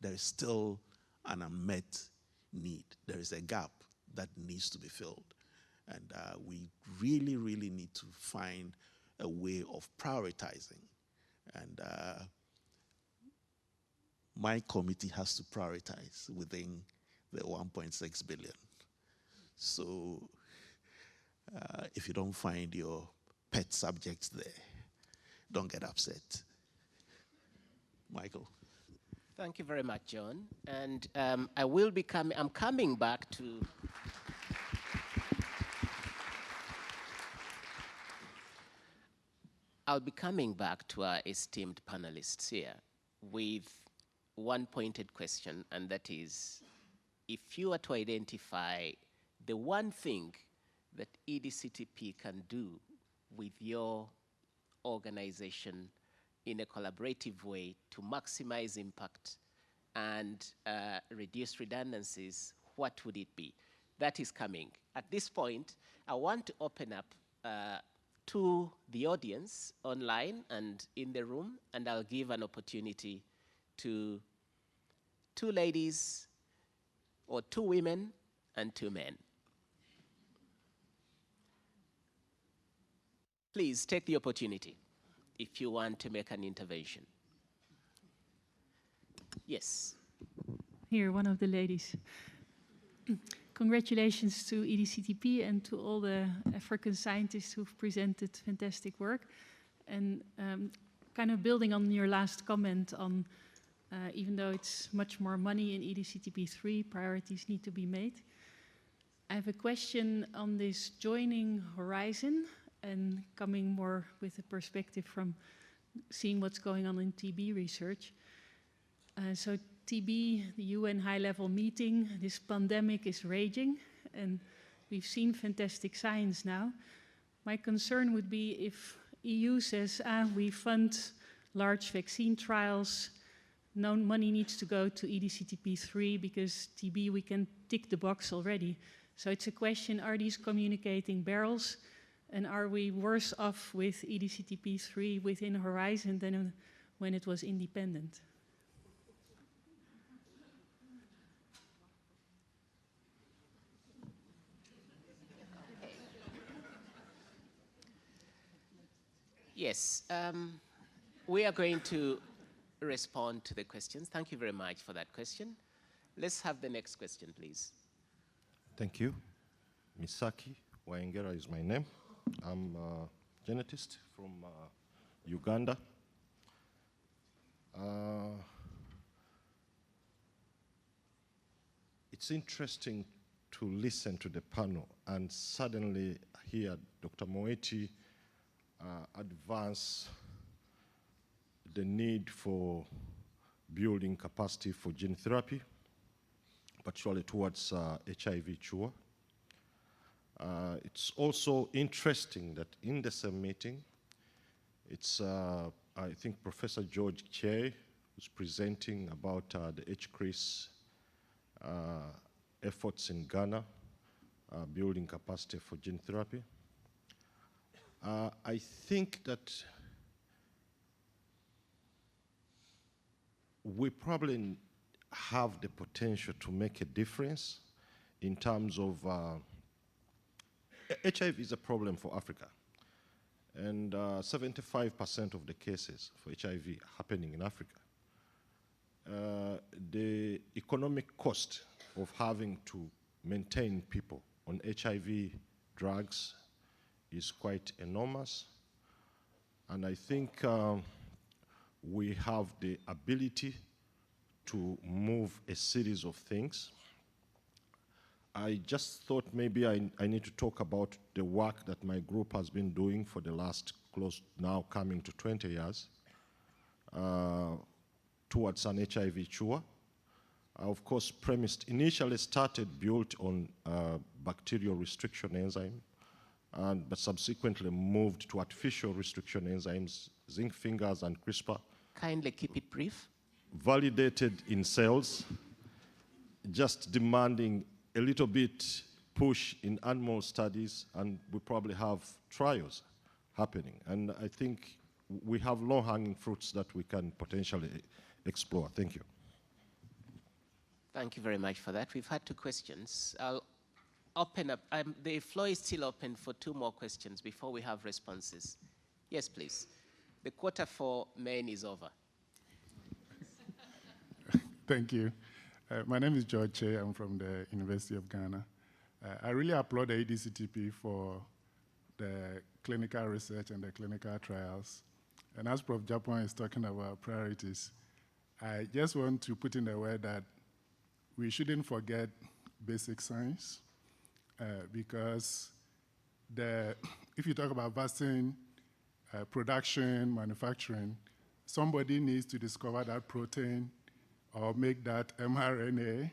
there is still an unmet need. There is a gap that needs to be filled. And we really, really need to find a way of prioritizing. And my committee has to prioritize within the 1.6 billion. So if you don't find your pet subjects there, don't get upset. Michael. Thank you very much, John. And I'm coming back to I'll be coming back to our esteemed panelists here with one pointed question, and that is, if you were to identify the one thing that EDCTP can do with your organization in a collaborative way to maximize impact and reduce redundancies, what would it be? That is coming. At this point, I want to open up to the audience online and in the room, and I'll give an opportunity to 2 ladies, or 2 women and 2 men. Please take the opportunity if you want to make an intervention. Yes. Here, one of the ladies. Congratulations to EDCTP and to all the African scientists who've presented fantastic work. And kind of building on your last comment on, even though it's much more money in EDCTP3, priorities need to be made. I have a question on this joining horizon and coming more with a perspective from seeing what's going on in TB research. So TB, the UN high-level meeting, this pandemic is raging, and we've seen fantastic science now. My concern would be if EU says, we fund large vaccine trials, no money needs to go to EDCTP3 because TB we can tick the box already. So it's a question, are these communicating barrels? And are we worse off with EDCTP3 within Horizon than when it was independent? Yes, we are going to respond to the questions. Thank you very much for that question. Let's have the next question, please. Thank you. Misaki Waengera is my name. I'm a genetist from Uganda. It's interesting to listen to the panel and suddenly hear Dr. Moeti advance the need for building capacity for gene therapy, particularly towards HIV cure. It's also interesting that in the same meeting, it's, I think, Professor George Che who's presenting about the HCRIS efforts in Ghana, building capacity for gene therapy. I think that we probably have the potential to make a difference in terms of HIV is a problem for Africa, and 75% of the cases for HIV are happening in Africa. The economic cost of having to maintain people on HIV drugs is quite enormous, and I think we have the ability to move a series of things. I just thought maybe I need to talk about the work that my group has been doing for the last now coming to 20 years towards an HIV cure. Of course, initially built on bacterial restriction enzyme, but subsequently moved to artificial restriction enzymes, zinc fingers and CRISPR. Kindly keep it brief. Validated in cells, just demanding a little bit push in animal studies, and we probably have trials happening. And I think we have low-hanging fruits that we can potentially explore. Thank you. Thank you very much for that. We've had 2 questions. I'll open up. The floor is still open for 2 more questions before we have responses. Yes, please. The quota for men is over. Thank you. My name is George Che. I'm from the University of Ghana. I really applaud the EDCTP for the clinical research and the clinical trials. And as Prof. Japon is talking about priorities, I just want to put in the word that we shouldn't forget basic science, because if you talk about vaccine production, manufacturing, somebody needs to discover that protein or make that mRNA.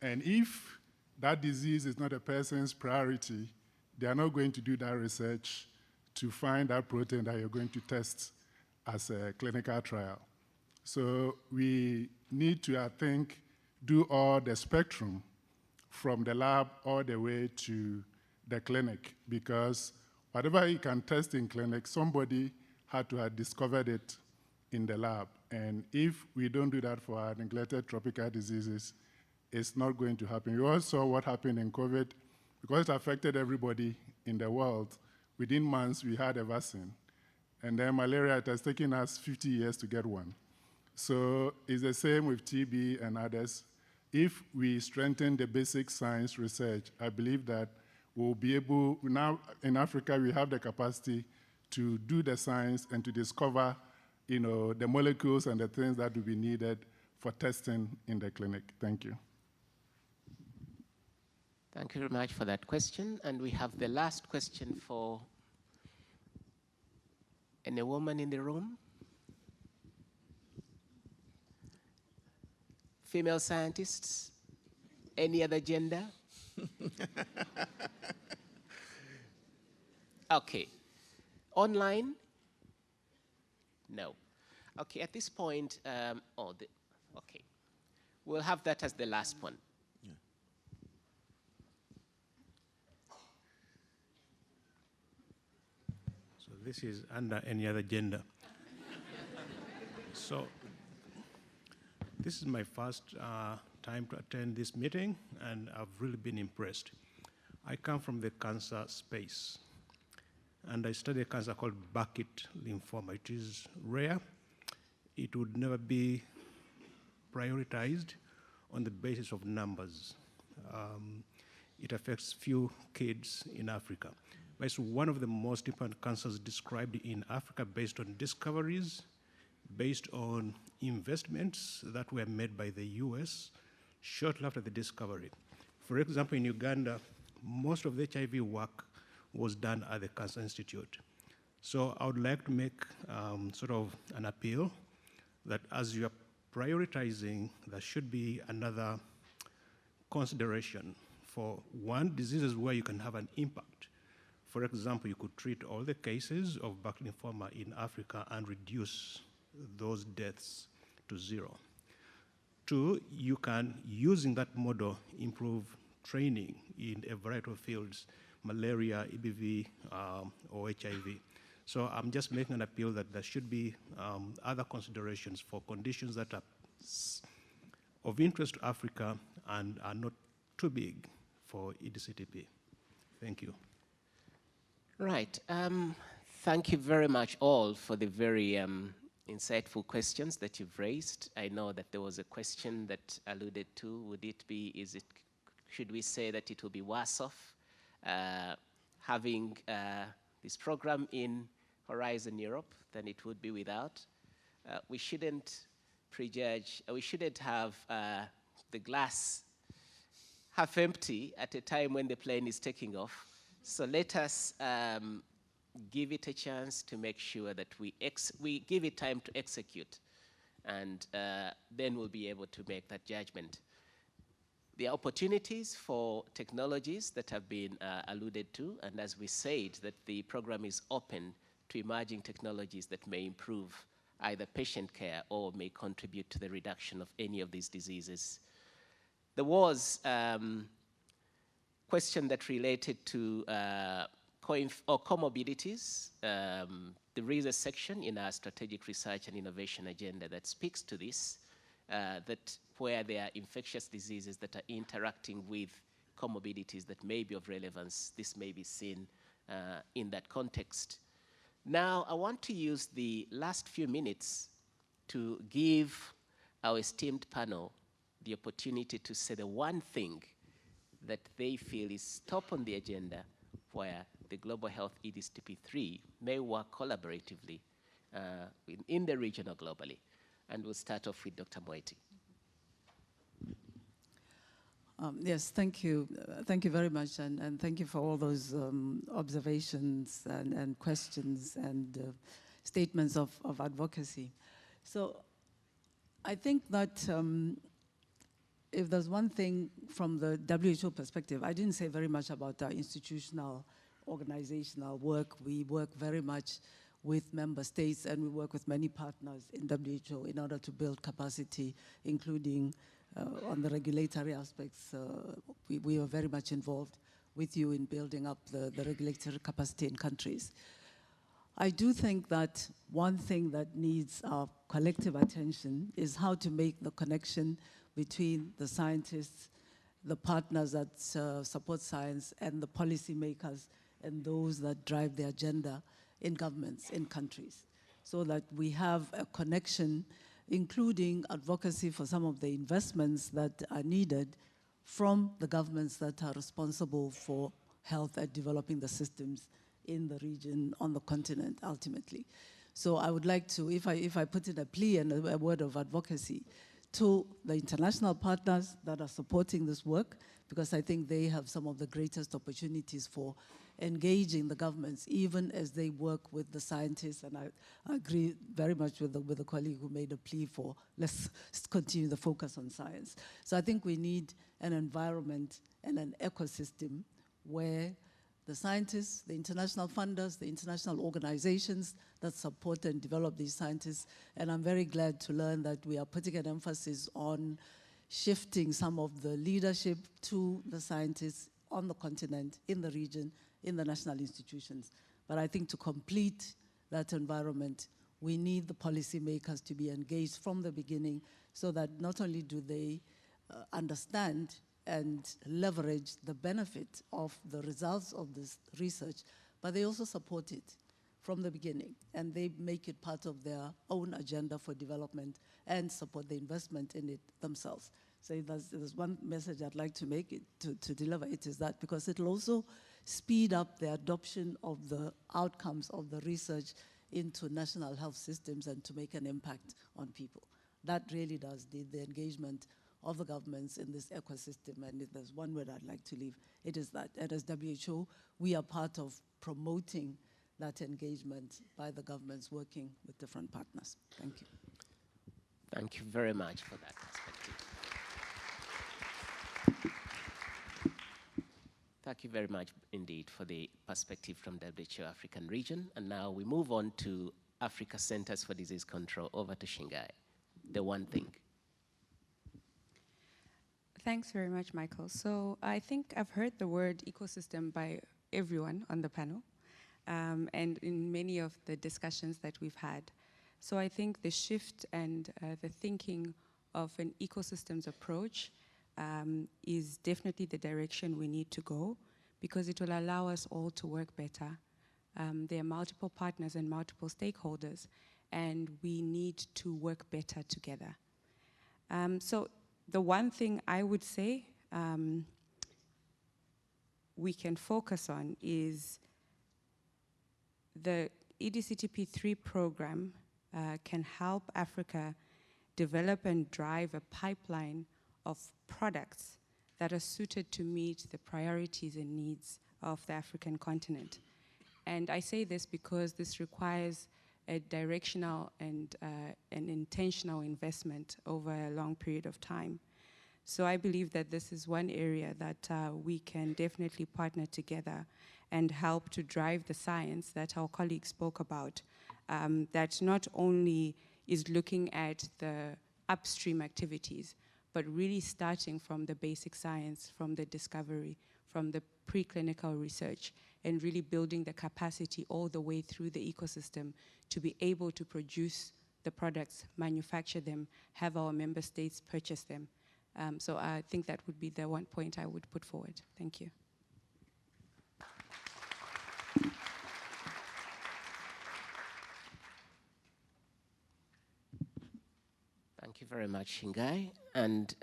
And if that disease is not a person's priority, they are not going to do that research to find that protein that you're going to test as a clinical trial. So we need to, I think, do all the spectrum from the lab all the way to the clinic, because whatever you can test in clinic, somebody had to have discovered it in the lab. And if we don't do that for our neglected tropical diseases, it's not going to happen. You all saw what happened in COVID. Because it affected everybody in the world, within months we had a vaccine. And then malaria, it has taken us 50 years to get one. So it's the same with TB and others. If we strengthen the basic science research, I believe that we'll be able, now in Africa, we have the capacity to do the science and to discover, the molecules and the things that will be needed for testing in the clinic. Thank you. Thank you very much for that question. And we have the last question for any woman in the room. Female scientists? Any other gender? Okay. Online? No. Okay, at this point, okay. We'll have that as the last one. Yeah. So this is under any other gender. So this is my first time to attend this meeting, and I've really been impressed. I come from the cancer space, and I study a cancer called bucket lymphoma. It is rare. It would never be prioritized on the basis of numbers. It affects few kids in Africa. But it's one of the most important cancers described in Africa based on discoveries, based on investments that were made by the US shortly after the discovery. For example, in Uganda, most of the HIV work was done at the Cancer Institute. So I would like to make sort of an appeal that as you are prioritizing, there should be another consideration for one, diseases where you can have an impact. For example, you could treat all the cases of bucket lymphoma in Africa and reduce those deaths to 0. 2, you can, using that model, improve training in a variety of fields, malaria, EBV, or HIV. So I'm just making an appeal that there should be other considerations for conditions that are of interest to Africa and are not too big for EDCTP. Thank you. Right. Thank you very much all for the very insightful questions that you've raised. I know that there was a question that alluded to, would it be, should we say that it will be worse off having this program in Horizon Europe than it would be without? We shouldn't prejudge, we shouldn't have the glass half empty at a time when the plane is taking off. So let us give it a chance to make sure that we give it time to execute, and then we'll be able to make that judgment. The opportunities for technologies that have been alluded to, and as we said, that the program is open to emerging technologies that may improve either patient care or may contribute to the reduction of any of these diseases. There was question that related to comorbidities. There is a section in our strategic research and innovation agenda that speaks to this, that where there are infectious diseases that are interacting with comorbidities that may be of relevance, this may be seen in that context. Now, I want to use the last few minutes to give our esteemed panel the opportunity to say the one thing that they feel is top on the agenda where the Global Health EDCTP3 may work collaboratively in the region or globally. And we'll start off with Dr. Moeti. Yes, thank you. Thank you very much, and thank you for all those observations and questions and statements of advocacy. So I think that if there's one thing from the WHO perspective, I didn't say very much about our institutional, organizational work. We work very much with member states, and we work with many partners in WHO in order to build capacity, including on the regulatory aspects. We are very much involved with you in building up the regulatory capacity in countries. I do think that one thing that needs our collective attention is how to make the connection between the scientists, the partners that support science, and the policymakers and those that drive the agenda in governments, in countries, so that we have a connection, including advocacy for some of the investments that are needed from the governments that are responsible for health and developing the systems in the region, on the continent, ultimately. So I would like to, if I put in a plea and a word of advocacy, to the international partners that are supporting this work, because I think they have some of the greatest opportunities for engaging the governments, even as they work with the scientists. And I agree very much with the colleague who made a plea for, let's continue the focus on science. So I think we need an environment and an ecosystem where the scientists, the international funders, the international organizations that support and develop these scientists. And I'm very glad to learn that we are putting an emphasis on shifting some of the leadership to the scientists on the continent, in the region, in the national institutions. But I think to complete that environment, we need the policymakers to be engaged from the beginning, so that not only do they understand and leverage the benefit of the results of this research, but they also support it from the beginning, and they make it part of their own agenda for development and support the investment in it themselves. So there's one message I'd like to make it, to deliver it, is that because it'll also speed up the adoption of the outcomes of the research into national health systems and to make an impact on people. That really does need the engagement of the governments in this ecosystem, and if there's one word I'd like to leave, it is that. And as WHO, we are part of promoting that engagement by the governments working with different partners. Thank you. Thank you very much for that perspective. Thank you very much indeed for the perspective from WHO African region. And now we move on to Africa Centers for Disease Control. Over to Shingai. The one thing. Thanks very much, Michael. So I think I've heard the word ecosystem by everyone on the panel, and in many of the discussions that we've had. So I think the shift and the thinking of an ecosystems approach is definitely the direction we need to go, because it will allow us all to work better. There are multiple partners and multiple stakeholders, and we need to work better together. So the one thing I would say we can focus on is the EDCTP3 program can help Africa develop and drive a pipeline of products that are suited to meet the priorities and needs of the African continent. And I say this because this requires a directional and an intentional investment over a long period of time. So I believe that this is one area that we can definitely partner together and help to drive the science that our colleagues spoke about, that not only is looking at the upstream activities, but really starting from the basic science, from the discovery, from the preclinical research, and really building the capacity all the way through the ecosystem to be able to produce the products, manufacture them, have our member states purchase them. So I think that would be the one point I would put forward. Thank you. Thank you very much, Shingai. And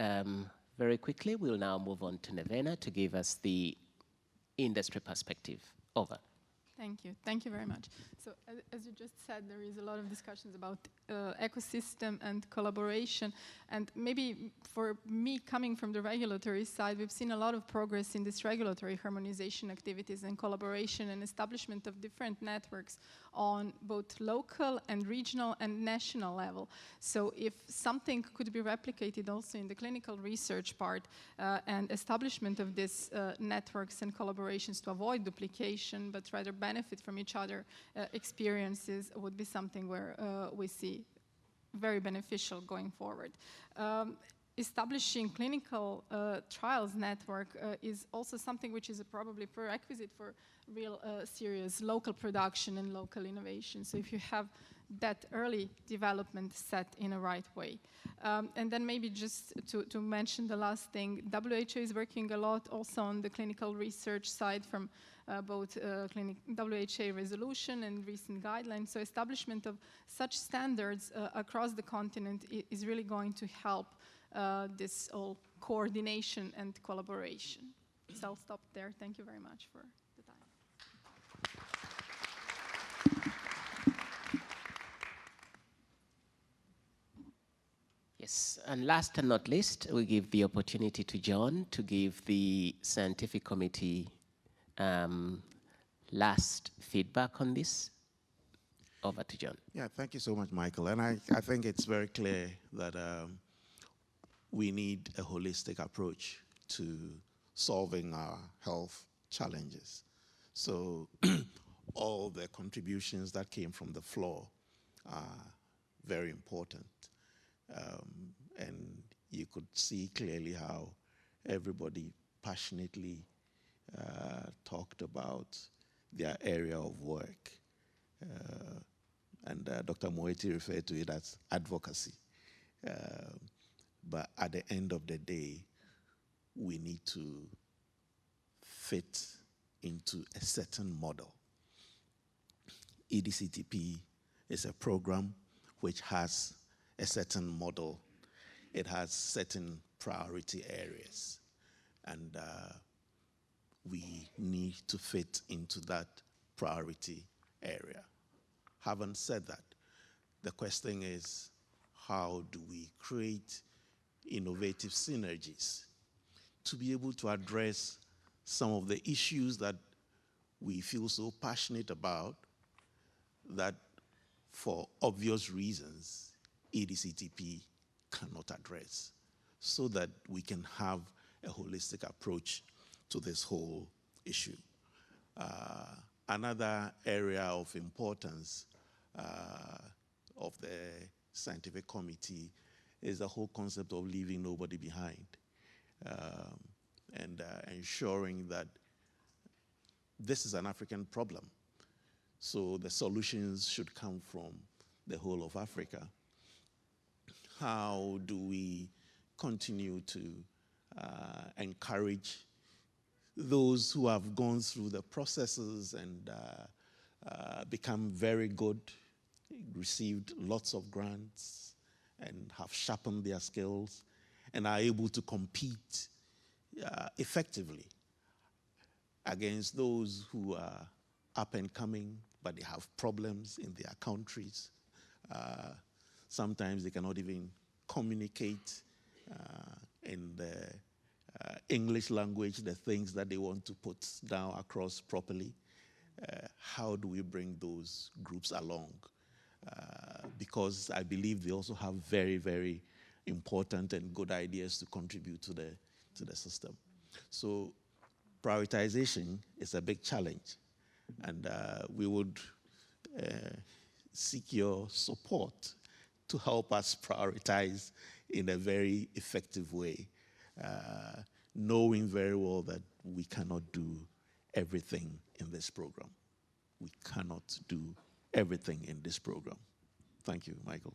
very quickly, we'll now move on to Nevena to give us the industry perspective. Over. Thank you. Thank you very much. So as you just said, there is a lot of discussions about ecosystem and collaboration. And maybe for me, coming from the regulatory side, we've seen a lot of progress in this regulatory harmonization activities and collaboration and establishment of different networks on both local and regional and national level. So if something could be replicated also in the clinical research part and establishment of these networks and collaborations to avoid duplication, but rather benefit from each other experiences, would be something where we see very beneficial going forward. Establishing clinical trials network is also something which is probably prerequisite for real serious local production and local innovation. So if you have that early development set in a right way. And then maybe just to mention the last thing, WHO is working a lot also on the clinical research side from both WHO resolution and recent guidelines. So establishment of such standards across the continent is really going to help this all coordination and collaboration. So I'll stop there. Thank you very much for the time. Yes, Yes, and last and not least, we give the opportunity to John to give the scientific committee last feedback on this. Over to John. Yeah, thank you so much, Michael. And I think it's very clear that we need a holistic approach to solving our health challenges. So all the contributions that came from the floor are very important. And you could see clearly how everybody passionately talked about their area of work. And Dr. Moeti referred to it as advocacy. But at the end of the day, we need to fit into a certain model. EDCTP is a program which has a certain model. It has certain priority areas. And we need to fit into that priority area. Having said that, the question is, how do we create innovative synergies to be able to address some of the issues that we feel so passionate about that, for obvious reasons, EDCTP cannot address, so that we can have a holistic approach to this whole issue. Another area of importance of the scientific committee is the whole concept of leaving nobody behind, and ensuring that this is an African problem. So the solutions should come from the whole of Africa. How do we continue to encourage those who have gone through the processes and become very good, received lots of grants, and have sharpened their skills, and are able to compete effectively against those who are up and coming, but they have problems in their countries. Sometimes they cannot even communicate in the English language the things that they want to put down across properly. How do we bring those groups along? Because I believe they also have very, very important and good ideas to contribute to the system. So prioritization is a big challenge, and we would seek your support to help us prioritize in a very effective way, knowing very well that we cannot do everything in this program. We cannot do everything in this program. Thank you, Michael.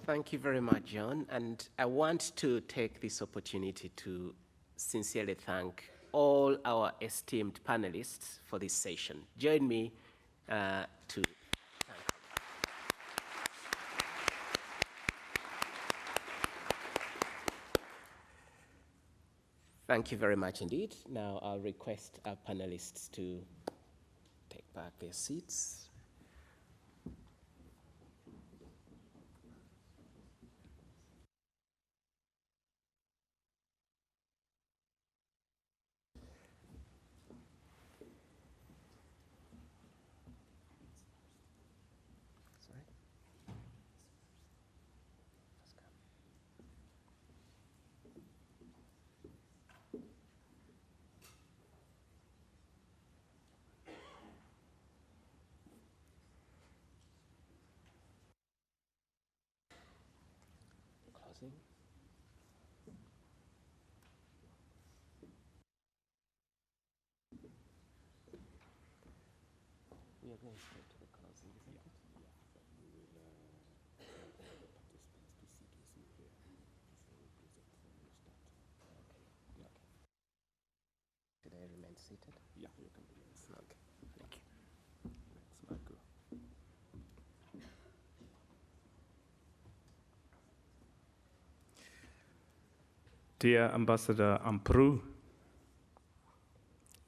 Thank you very much, John. And I want to take this opportunity to sincerely thank all our esteemed panelists for this session. Join me to thank. Thank you very much indeed. Now I'll request our panelists to take back their seats. We are going straight to the closing, isn't it? We will the participants to sit here before we present when we start. Okay. Yeah. Okay. Should I remain seated? Yeah, you can remain seated. Okay. Thank you. Thanks, Michael. Dear Ambassador Ampru,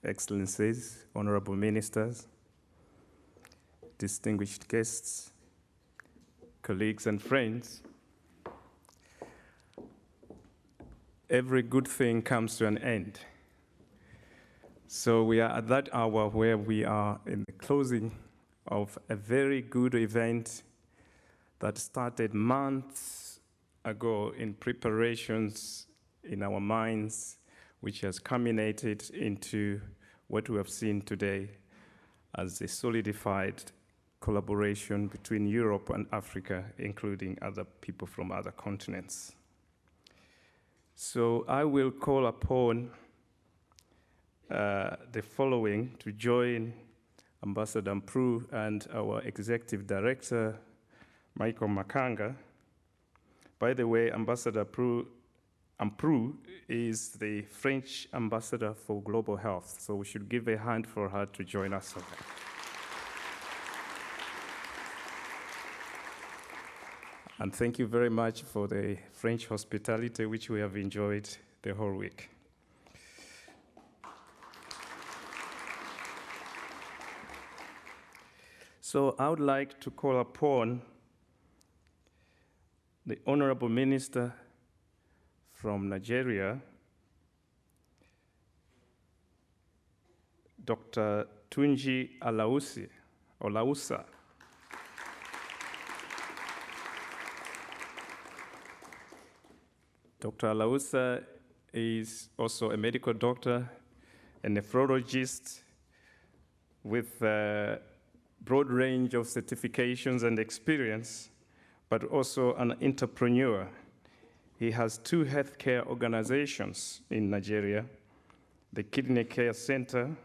Excellencies, Honorable Ministers, distinguished guests, colleagues and friends, every good thing comes to an end. So we are at that hour where we are in the closing of a very good event that started months ago in preparations in our minds, which has culminated into what we have seen today as a solidified collaboration between Europe and Africa, including other people from other continents. So I will call upon the following to join Ambassador Mpru and our Executive Director, Michael Makanga. By the way, Ambassador Mpru is the French ambassador for global health, so we should give a hand for her to join us. And thank you very much for the French hospitality, which we have enjoyed the whole week. So I would like to call upon the Honorable Minister from Nigeria, Dr. Tunji Olausa. Dr. Olausa is also a medical doctor, a nephrologist with a broad range of certifications and experience, but also an entrepreneur. He has 2 healthcare organizations in Nigeria, the Kidney Care Center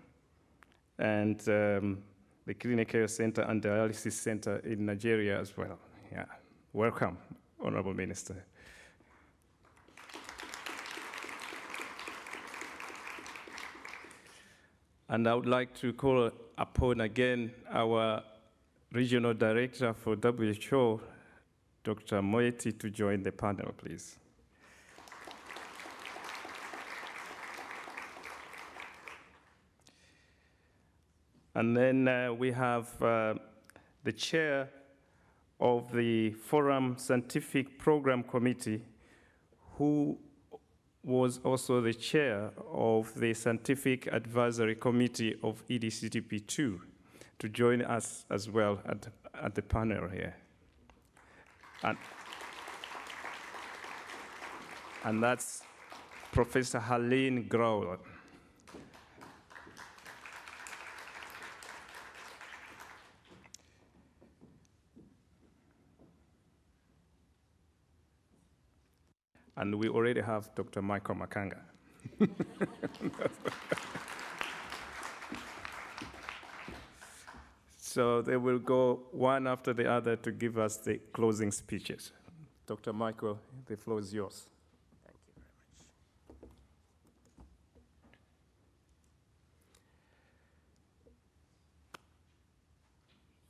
and the Kidney Care Center and Dialysis Center in Nigeria as well. Yeah. Welcome, Honorable Minister. And I would like to call upon again our Regional Director for WHO, Dr. Moeti, to join the panel, please. And then we have the chair of the Forum Scientific Program Committee, who was also the chair of the Scientific Advisory Committee of EDCTP2, to join us as well at the panel here. And that's Professor Helene Grauer. And we already have Dr. Michael Makanga. So they will go one after the other to give us the closing speeches. Dr. Michael, the floor is yours. Thank you very much.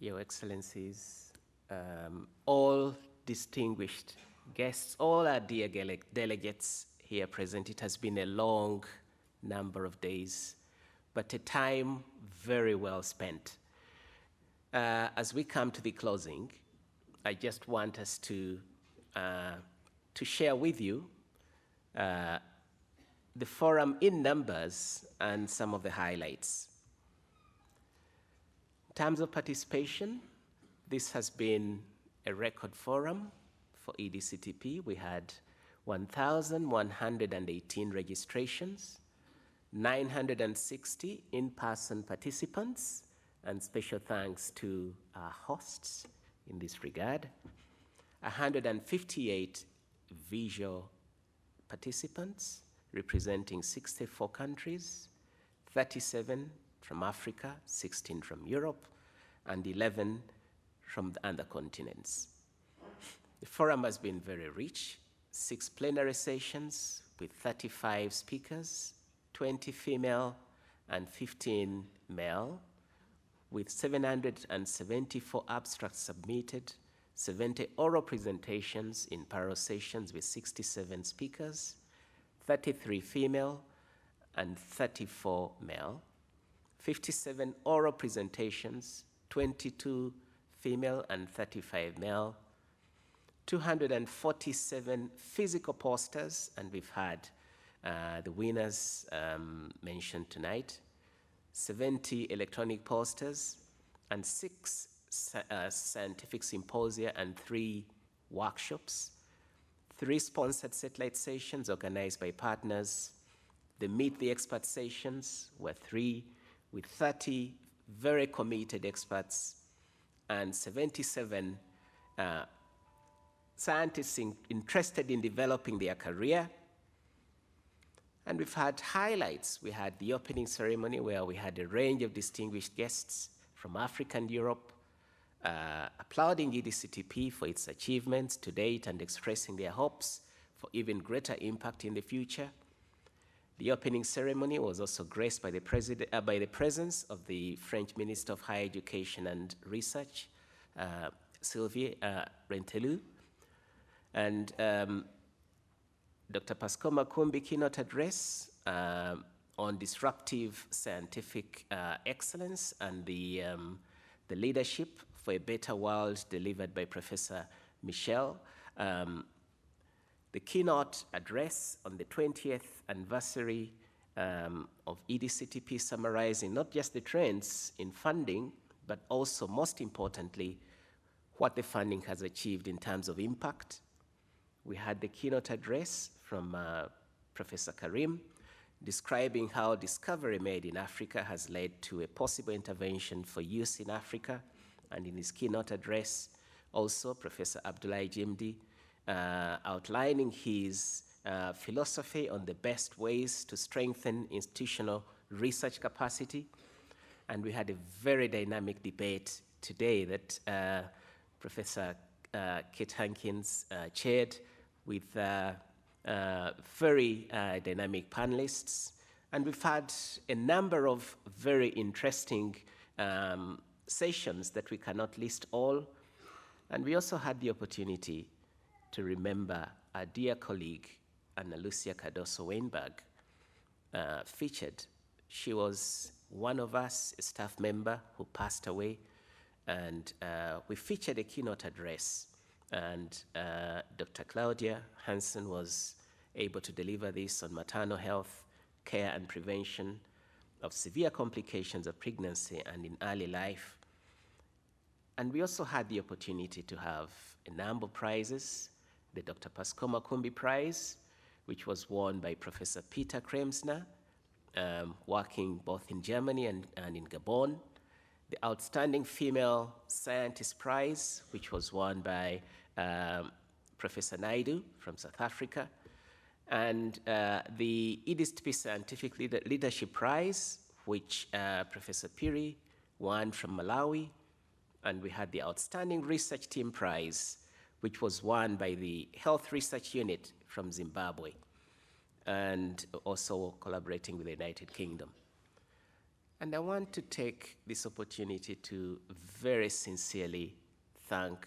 Your Excellencies, all distinguished guests, all our dear delegates here present. It has been a long number of days, but a time very well spent. As we come to the closing, I just want us to share with you the forum in numbers and some of the highlights. In terms of participation, this has been a record forum for EDCTP. We had 1,118 registrations, 960 in-person participants, and special thanks to our hosts in this regard, 158 visual participants representing 64 countries, 37 from Africa, 16 from Europe, and 11 from the other continents. The forum has been very rich, 6 plenary sessions with 35 speakers, 20 female and 15 male, with 774 abstracts submitted, 70 oral presentations in parallel sessions with 67 speakers, 33 female and 34 male, 57 oral presentations, 22 female and 35 male, 247 physical posters, and we've had the winners mentioned tonight, 70 electronic posters, and 6 scientific symposia and 3 workshops, 3 sponsored satellite sessions organized by partners. The Meet the Expert sessions were 3, with 30 very committed experts and 77 scientists interested in developing their career. And we've had highlights. We had the opening ceremony where we had a range of distinguished guests from Africa and Europe, applauding EDCTP for its achievements to date and expressing their hopes for even greater impact in the future. The opening ceremony was also graced by the presence of the French Minister of Higher Education and Research, Sylvie Rentelou, and Dr. Pascal Makumbi keynote address on disruptive scientific excellence and the leadership for a better world, delivered by Professor Michel. The keynote address on the 20th anniversary of EDCTP, summarizing not just the trends in funding, but also, most importantly, what the funding has achieved in terms of impact. We had the keynote address from Professor Karim, describing how discovery made in Africa has led to a possible intervention for use in Africa. And in his keynote address, also Professor Abdoulaye Jimdi, outlining his philosophy on the best ways to strengthen institutional research capacity. And we had a very dynamic debate today that Professor Kate Hankins chaired, with very dynamic panelists. And we've had a number of very interesting sessions that we cannot list all. And we also had the opportunity to remember our dear colleague, Ana Lucia Cardoso-Weinberg, featured. She was one of us, a staff member who passed away, and we featured a keynote address, and Dr. Claudia Hansen was able to deliver this on maternal health care and prevention of severe complications of pregnancy and in early life. And we also had the opportunity to have a number of prizes. The Dr. Pascal Makumbi Prize, which was won by Professor Peter Kremsner, working both in Germany and in Gabon. The Outstanding Female Scientist Prize, which was won by Professor Naidu from South Africa. And the EDCTP Scientific Leadership Prize, which Professor Piri won from Malawi. And we had the Outstanding Research Team Prize, which was won by the Health Research Unit from Zimbabwe, and also collaborating with the United Kingdom. And I want to take this opportunity to very sincerely thank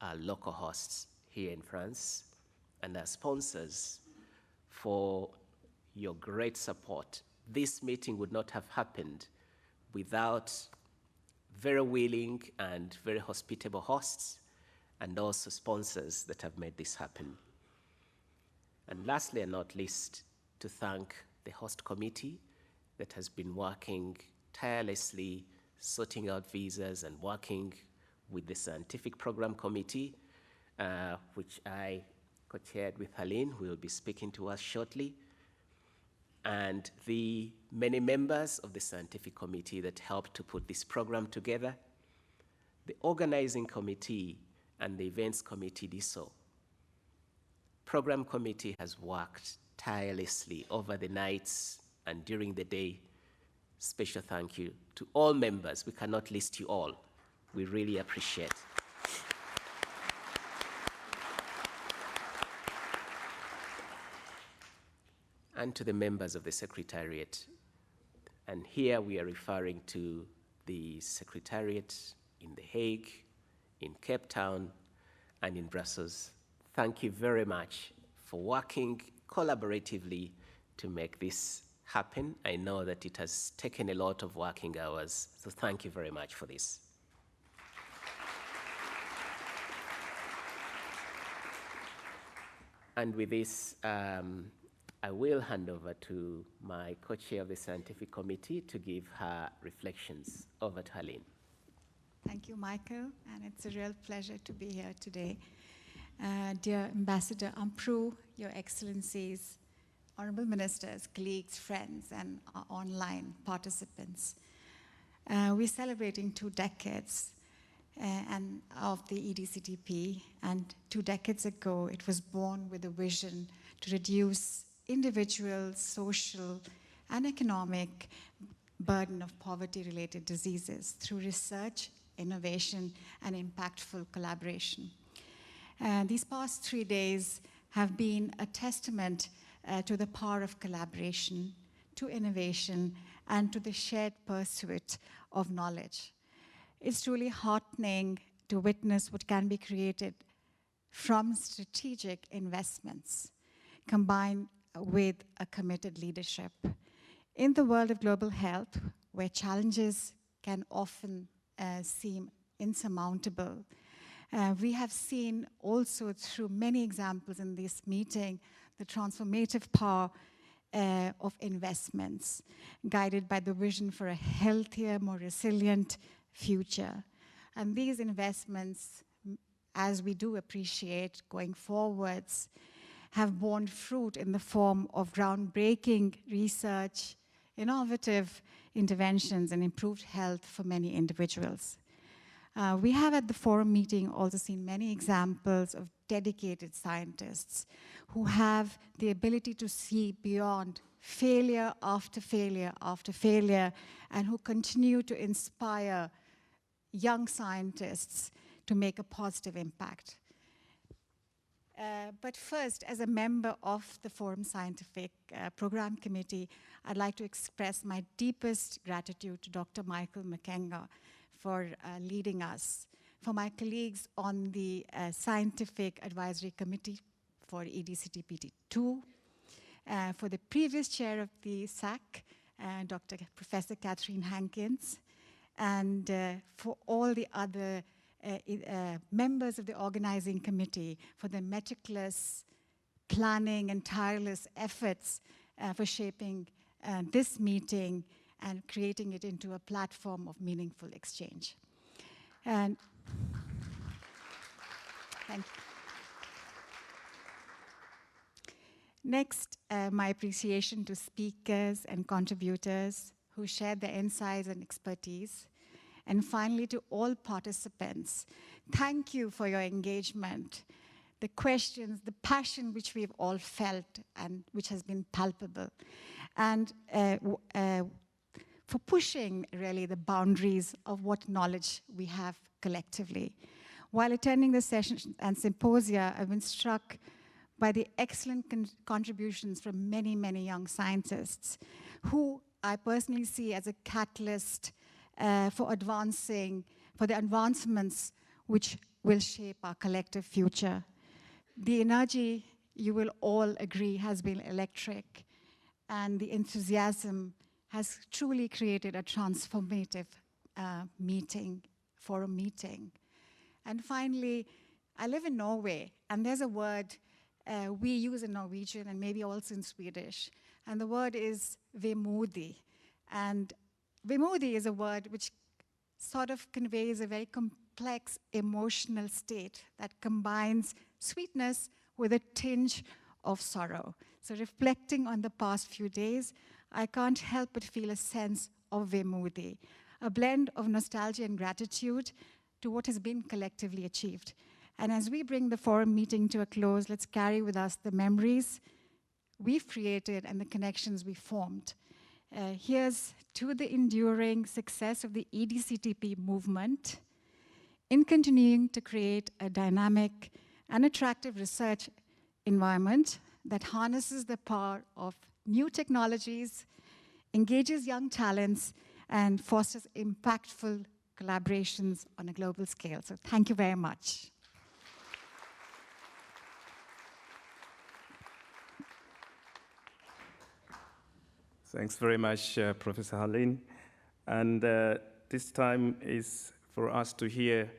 our local hosts here in France and our sponsors for your great support. This meeting would not have happened without very willing and very hospitable hosts, and also sponsors that have made this happen. And lastly and not least, to thank the host committee that has been working tirelessly, sorting out visas and working with the scientific program committee, which I co-chaired with Helene, who will be speaking to us shortly, and the many members of the scientific committee that helped to put this program together, the organizing committee, and the events committee did so. Program committee has worked tirelessly over the nights and during the day. Special thank you to all members. We cannot list you all. We really appreciate. And to the members of the Secretariat. And here we are referring to the Secretariat in The Hague, in Cape Town, and in Brussels. Thank you very much for working collaboratively to make this happen. I know that it has taken a lot of working hours, so thank you very much for this. And with this, I will hand over to my co-chair of the scientific committee to give her reflections. Over to Haline. Thank you, Michael, and it's a real pleasure to be here today. Dear Ambassador Ampru, Your Excellencies, Honorable Ministers, colleagues, friends, and our online participants. We're celebrating 2 decades of the EDCTP, and 2 decades ago, it was born with a vision to reduce individual, social, and economic burden of poverty-related diseases through research, innovation, and impactful collaboration. These past 3 days have been a testament to the power of collaboration, to innovation, and to the shared pursuit of knowledge. It's truly heartening to witness what can be created from strategic investments combined with a committed leadership. In the world of global health, where challenges can often seem insurmountable, we have seen also through many examples in this meeting the transformative power of investments, guided by the vision for a healthier, more resilient future. And these investments, as we do appreciate going forwards, have borne fruit in the form of groundbreaking research, innovative interventions, and improved health for many individuals. We have at the forum meeting also seen many examples of dedicated scientists who have the ability to see beyond failure after failure after failure, and who continue to inspire young scientists to make a positive impact. But first, as a member of the Forum Scientific Program Committee, I'd like to express my deepest gratitude to Dr. Michael Makenga for leading us, for my colleagues on the Scientific Advisory Committee for EDCTP2, for the previous chair of the SAC, Professor Catherine Hankins, and for all the other members of the organizing committee for their meticulous planning and tireless efforts for shaping this meeting and creating it into a platform of meaningful exchange. And thank you. Next, my appreciation to speakers and contributors who shared their insights and expertise. And finally, to all participants, thank you for your engagement, the questions, the passion which we've all felt and which has been palpable, and for pushing really the boundaries of what knowledge we have collectively. While attending the sessions and symposia, I've been struck by the excellent contributions from many, many young scientists who I personally see as a catalyst for the advancements which will shape our collective future. The energy, you will all agree, has been electric, and the enthusiasm has truly created a transformative forum meeting. And finally, I live in Norway, and there's a word we use in Norwegian and maybe also in Swedish, and the word is vemodig. And vemodig is a word which sort of conveys a very complex emotional state that combines sweetness with a tinge of sorrow. So reflecting on the past few days, I can't help but feel a sense of vemodig, a blend of nostalgia and gratitude to what has been collectively achieved. And as we bring the forum meeting to a close, let's carry with us the memories we've created and the connections we formed. Here's to the enduring success of the EDCTP movement in continuing to create a dynamic and attractive research environment that harnesses the power of new technologies, engages young talents, and fosters impactful collaborations on a global scale. So thank you very much. Thanks very much, Professor Haline. And this time is for us to hear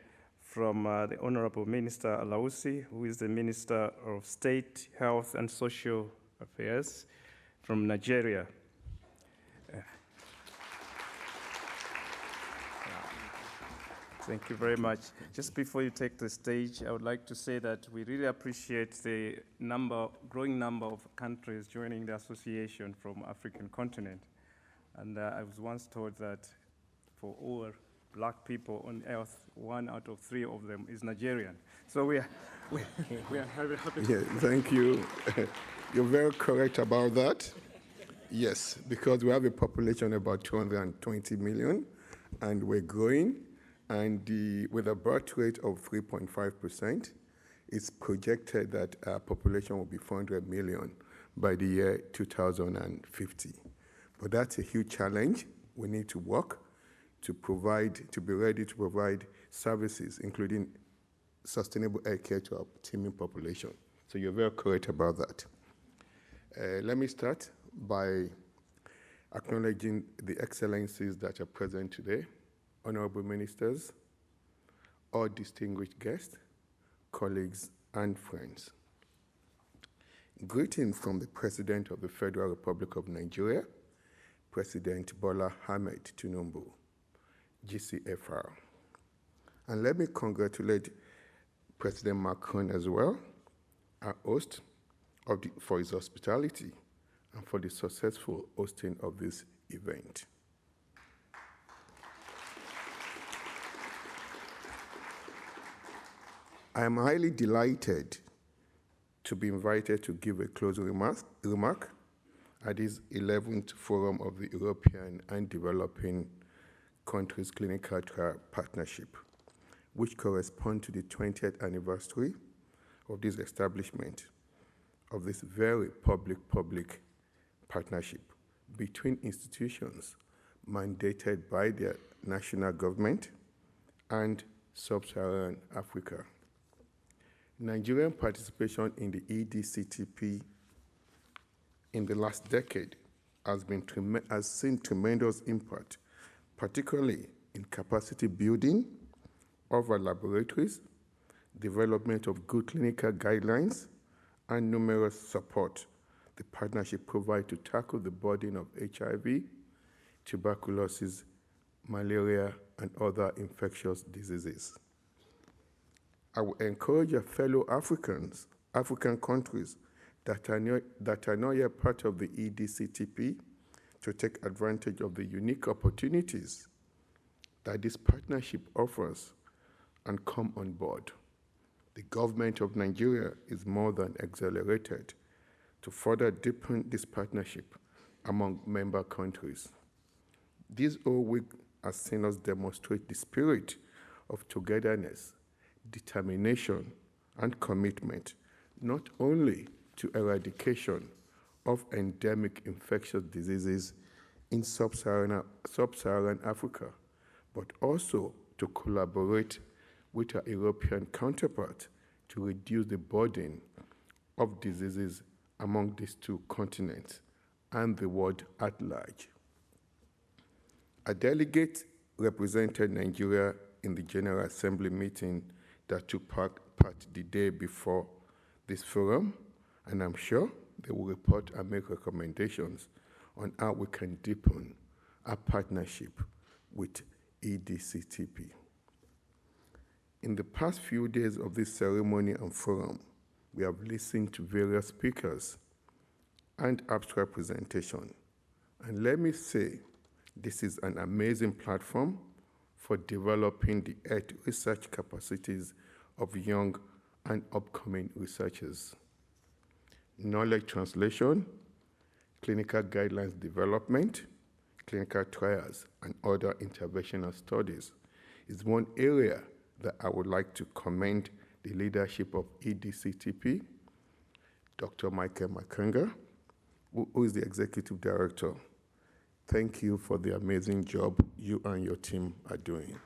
from the Honorable Minister Alausi, who is the Minister of State, Health and Social Affairs from Nigeria. Thank you very much. Just before you take the stage, I would like to say that we really appreciate the growing number of countries joining the association from African continent. And I was once told that for all black people on earth, 1 out of 3 of them is Nigerian. So we are very happy. Yeah, thank you. You're very correct about that. Yes, because we have a population of about 220 million, and we're growing. And with a birth rate of 3.5%, it's projected that our population will be 400 million by the year 2050. But that's a huge challenge. We need to work to be ready to provide services, including sustainable health care to our teeming population. So you're very correct about that. Let me start by acknowledging the excellencies that are present today. Honorable ministers, all distinguished guests, colleagues, and friends. Greetings from the President of the Federal Republic of Nigeria, President Bola Ahmed Tinubu, GCFR. And let me congratulate President Macron as well, our host, for his hospitality and for the successful hosting of this event. I am highly delighted to be invited to give a closing remark at this 11th Forum of the European and Developing Countries Clinical Trial Partnership, which corresponds to the 20th anniversary of this establishment of this very public-public partnership between institutions mandated by their national government and sub-Saharan Africa. Nigerian participation in the EDCTP in the last decade has seen tremendous impact, particularly in capacity building of our laboratories, development of good clinical guidelines, and numerous support the partnership provides to tackle the burden of HIV, tuberculosis, malaria, and other infectious diseases. I will encourage our fellow African countries that are not yet part of the EDCTP to take advantage of the unique opportunities that this partnership offers and come on board. The government of Nigeria is more than exhilarated to further deepen this partnership among member countries. This whole week has seen us demonstrate the spirit of togetherness, determination, and commitment, not only to eradication of endemic infectious diseases in sub-Saharan Africa, but also to collaborate with our European counterparts to reduce the burden of diseases among these two continents and the world at large. A delegate represented Nigeria in the General Assembly meeting that took part the day before this forum, and I'm sure they will report and make recommendations on how we can deepen our partnership with EDCTP. In the past few days of this ceremony and forum, we have listened to various speakers and abstract presentation. And let me say, this is an amazing platform for developing the health research capacities of young and upcoming researchers. Knowledge translation, clinical guidelines development, clinical trials, and other interventional studies is one area that I would like to commend the leadership of EDCTP, Dr. Michael Makanga, who is the Executive Director. Thank you for the amazing job you and your team are doing.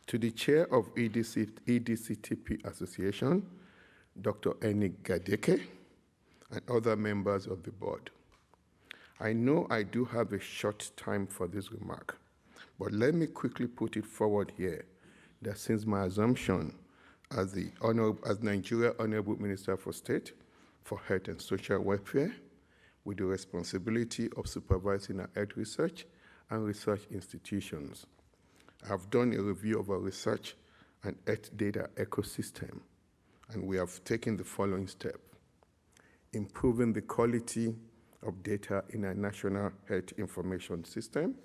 To the chair of EDCTP Association, Dr. Eni Gadeke, and other members of the board. I know I do have a short time for this remark, but let me quickly put it forward here that since my assumption as Nigeria Honorable Minister for State for Health and Social Welfare, with the responsibility of supervising our health research and research institutions, I have done a review of our research and health data ecosystem, and we have taken the following step: improving the quality of data in our national health information system.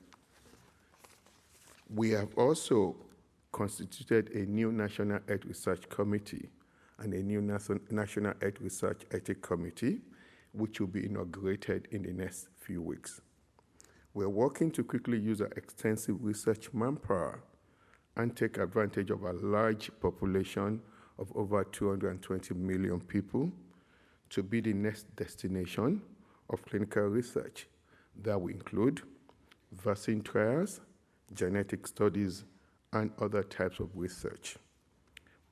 We have also constituted a new National Health Research Committee and a new National Health Research Ethics Committee, which will be inaugurated in the next few weeks. We're working to quickly use our extensive research manpower and take advantage of a large population of over 220 million people to be the next destination of clinical research that will include vaccine trials, genetic studies, and other types of research.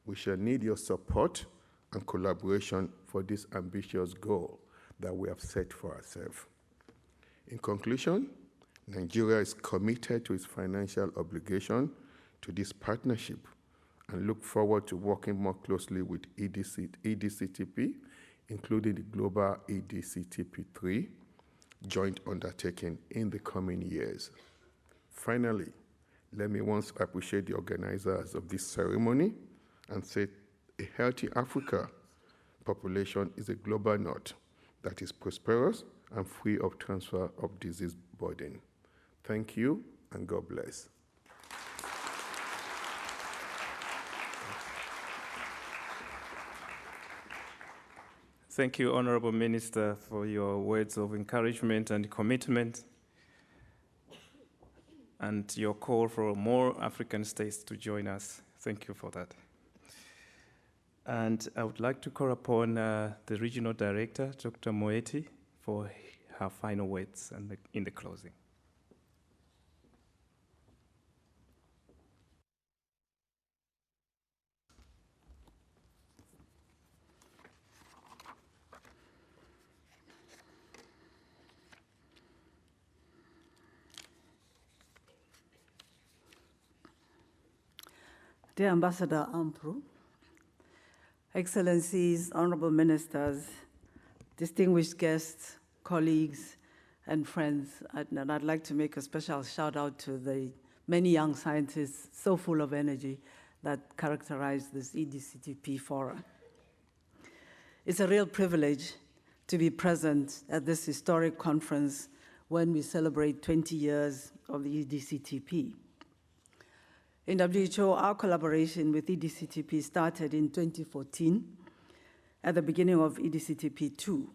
We shall need your support and collaboration for this ambitious goal that we have set for ourselves. In conclusion, Nigeria is committed to its financial obligation to this partnership and look forward to working more closely with EDCTP, including the Global EDCTP3 joint undertaking in the coming years. Finally, let me once appreciate the organizers of this ceremony and say a healthy Africa population is a global north that is prosperous and free of transfer of disease burden. Thank you, and God bless. Thank you, Honorable Minister, for your words of encouragement and commitment, and your call for more African states to join us. Thank you for that. And I would like to call upon the Regional Director, Dr. Moeti, for her final words in the closing. Dear Ambassador Ampru, Excellencies, Honorable Ministers, distinguished guests, colleagues, and friends, and I'd like to make a special shout out to the many young scientists so full of energy that characterize this EDCTP Forum. It's a real privilege to be present at this historic conference when we celebrate 20 years of the EDCTP. In WHO, our collaboration with EDCTP started in 2014 at the beginning of EDCTP2.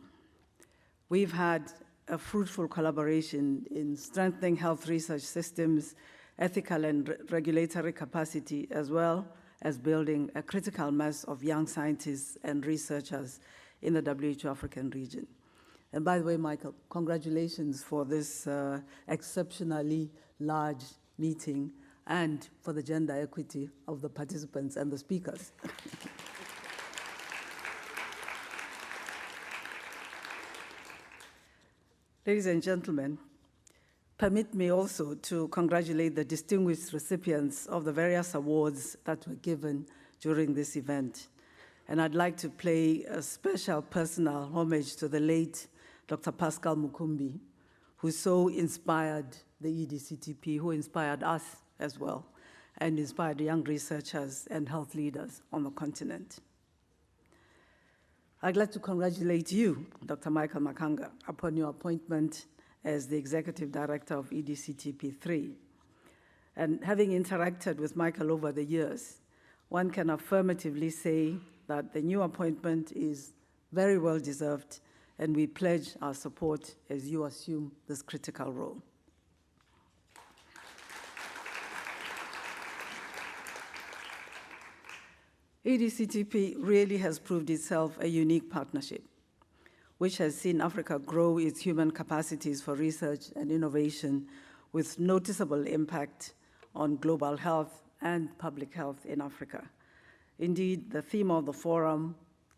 We've had a fruitful collaboration in strengthening health research systems, ethical and regulatory capacity, as well as building a critical mass of young scientists and researchers in the WHO African region. And by the way, Michael, congratulations for this exceptionally large meeting and for the gender equity of the participants and the speakers. Ladies and gentlemen, permit me also to congratulate the distinguished recipients of the various awards that were given during this event. And I'd like to pay a special personal homage to the late Dr. Pascal Mukumbi, who so inspired the EDCTP, who inspired us as well, and inspired young researchers and health leaders on the continent. I'd like to congratulate you, Dr. Michael Makanga, upon your appointment as the Executive Director of EDCTP3. And having interacted with Michael over the years, one can affirmatively say that the new appointment is very well deserved, and we pledge our support as you assume this critical role. EDCTP really has proved itself a unique partnership, which has seen Africa grow its human capacities for research and innovation with noticeable impact on global health and public health in Africa. Indeed, the theme of the forum,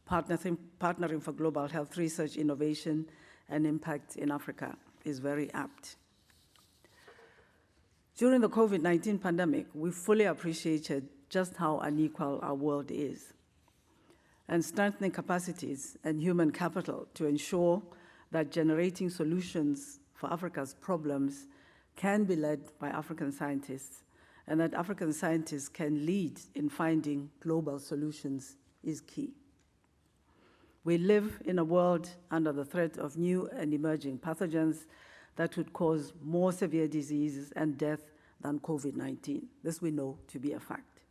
partnering for global health research, innovation, and impact in Africa, is very apt. During the COVID-19 pandemic, we fully appreciated just how unequal our world is, and strengthening capacities and human capital to ensure that generating solutions for Africa's problems can be led by African scientists, and that African scientists can lead in finding global solutions is key. We live in a world under the threat of new and emerging pathogens that would cause more severe diseases and death than COVID-19. This we know to be a fact.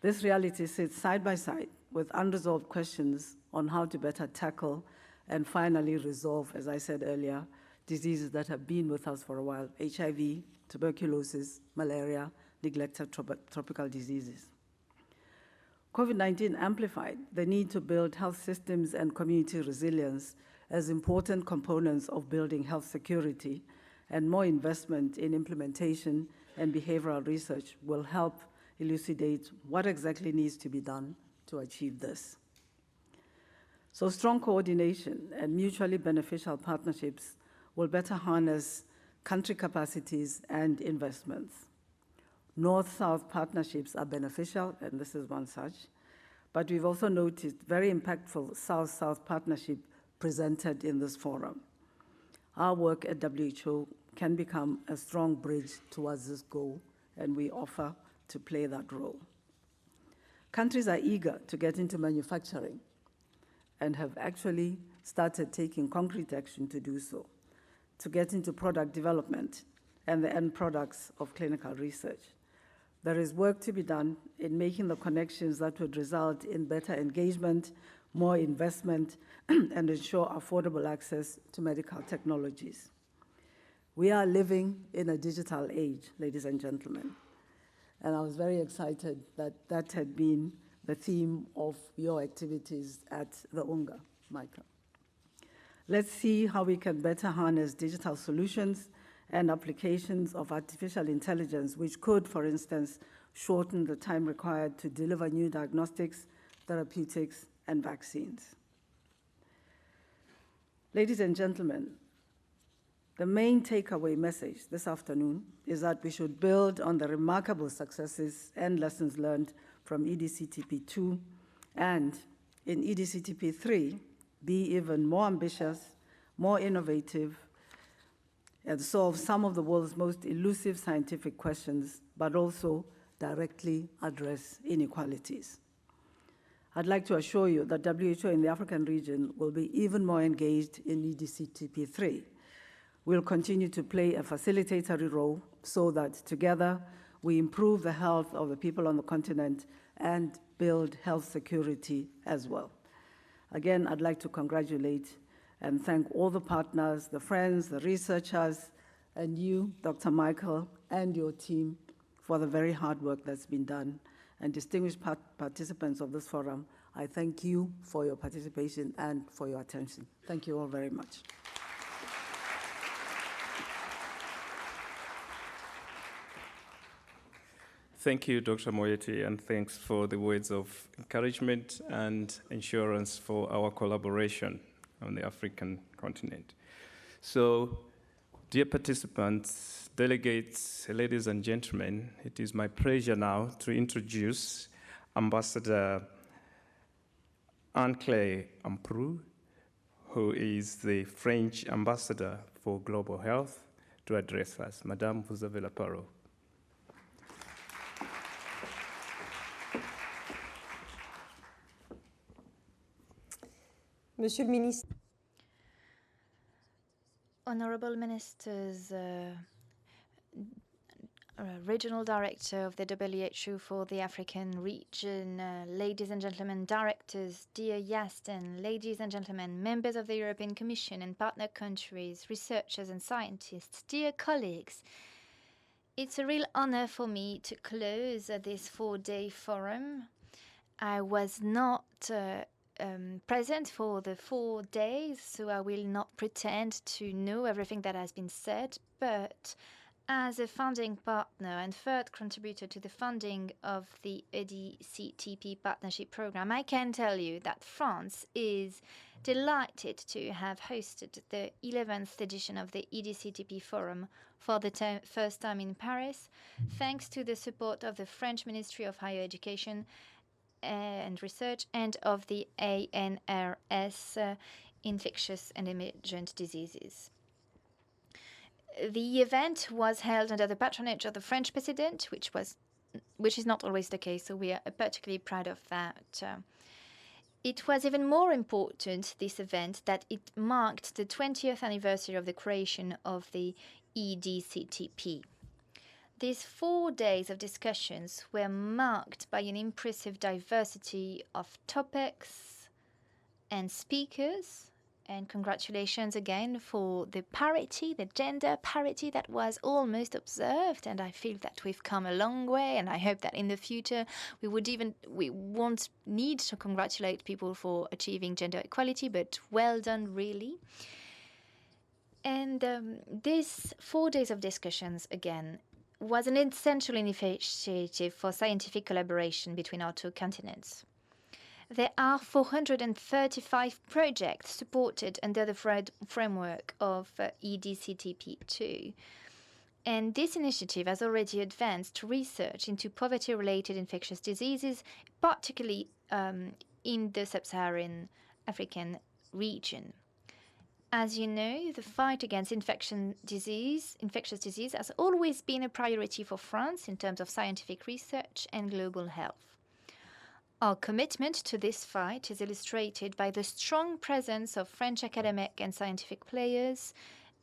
This reality sits side by side with unresolved questions on how to better tackle and finally resolve, as I said earlier, diseases that have been with us for a while: HIV, tuberculosis, malaria, neglected tropical diseases. COVID-19 amplified the need to build health systems and community resilience as important components of building health security, and more investment in implementation and behavioral research will help elucidate what exactly needs to be done to achieve this. So strong coordination and mutually beneficial partnerships will better harness country capacities and investments. North-South partnerships are beneficial, and this is one such, but we've also noticed very impactful South-South partnership presented in this forum. Our work at WHO can become a strong bridge towards this goal, and we offer to play that role. Countries are eager to get into manufacturing and have actually started taking concrete action to do so, to get into product development and the end products of clinical research. There is work to be done in making the connections that would result in better engagement, more investment, and ensure affordable access to medical technologies. We are living in a digital age, ladies and gentlemen, and I was very excited that that had been the theme of your activities at the UNGA, Michael. Let's see how we can better harness digital solutions and applications of artificial intelligence, which could, for instance, shorten the time required to deliver new diagnostics, therapeutics, and vaccines. Ladies and gentlemen, the main takeaway message this afternoon is that we should build on the remarkable successes and lessons learned from EDCTP2, and in EDCTP3, be even more ambitious, more innovative, and solve some of the world's most elusive scientific questions, but also directly address inequalities. I'd like to assure you that WHO in the African region will be even more engaged in EDCTP3. We'll continue to play a facilitatory role so that together we improve the health of the people on the continent and build health security as well. Again, I'd like to congratulate and thank all the partners, the friends, the researchers, and you, Dr. Michael, and your team for the very hard work that's been done. And distinguished participants of this forum, I thank you for your participation and for your attention. Thank you all very much. Thank you, Dr. Moeti, and thanks for the words of encouragement and assurance for our collaboration on the African continent. So, dear participants, delegates, ladies and gentlemen, it is my pleasure now to introduce Ambassador Anne-Claire Amprou, who is the French Ambassador for Global Health, to address us. Madame, vous avez la parole. Monsieur le Ministre. Honorable Ministers, Regional Director of the WHO for the African region, ladies and gentlemen, directors, dear Yasten, ladies and gentlemen, members of the European Commission and partner countries, researchers and scientists, dear colleagues, it's a real honor for me to close this four-day forum. I was not present for the 4 days, so I will not pretend to know everything that has been said, but as a founding partner and third contributor to the funding of the EDCTP Partnership Program, I can tell you that France is delighted to have hosted the 11th edition of the EDCTP Forum for the first time in Paris, thanks to the support of the French Ministry of Higher Education and Research and of the ANRS, Infectious and Emergent Diseases. The event was held under the patronage of the French president, which is not always the case, so we are particularly proud of that. It was even more important, this event, that it marked the 20th anniversary of the creation of the EDCTP. These 4 days of discussions were marked by an impressive diversity of topics and speakers, and congratulations again for the parity, the gender parity that was almost observed, and I feel that we've come a long way, and I hope that in the future we won't need to congratulate people for achieving gender equality, but well done really. And these 4 days of discussions again was an essential initiative for scientific collaboration between our two continents. There are 435 projects supported under the framework of EDCTP3, and this initiative has already advanced research into poverty-related infectious diseases, particularly in the sub-Saharan African region. As you know, the fight against infectious disease has always been a priority for France in terms of scientific research and global health. Our commitment to this fight is illustrated by the strong presence of French academic and scientific players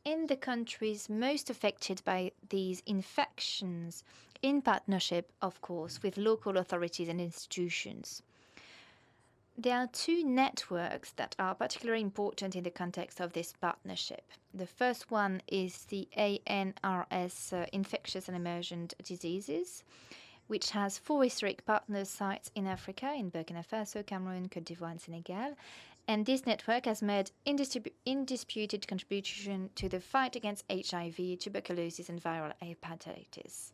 in the countries most affected by these infections, in partnership, of course, with local authorities and institutions. There are two networks that are particularly important in the context of this partnership. The first one is the ANRS, Infectious and Emergent Diseases, which has 4 historic partner sites in Africa, in Burkina Faso, Cameroon, Côte d'Ivoire, and Senegal. And this network has made indisputed contribution to the fight against HIV, tuberculosis, and viral hepatitis.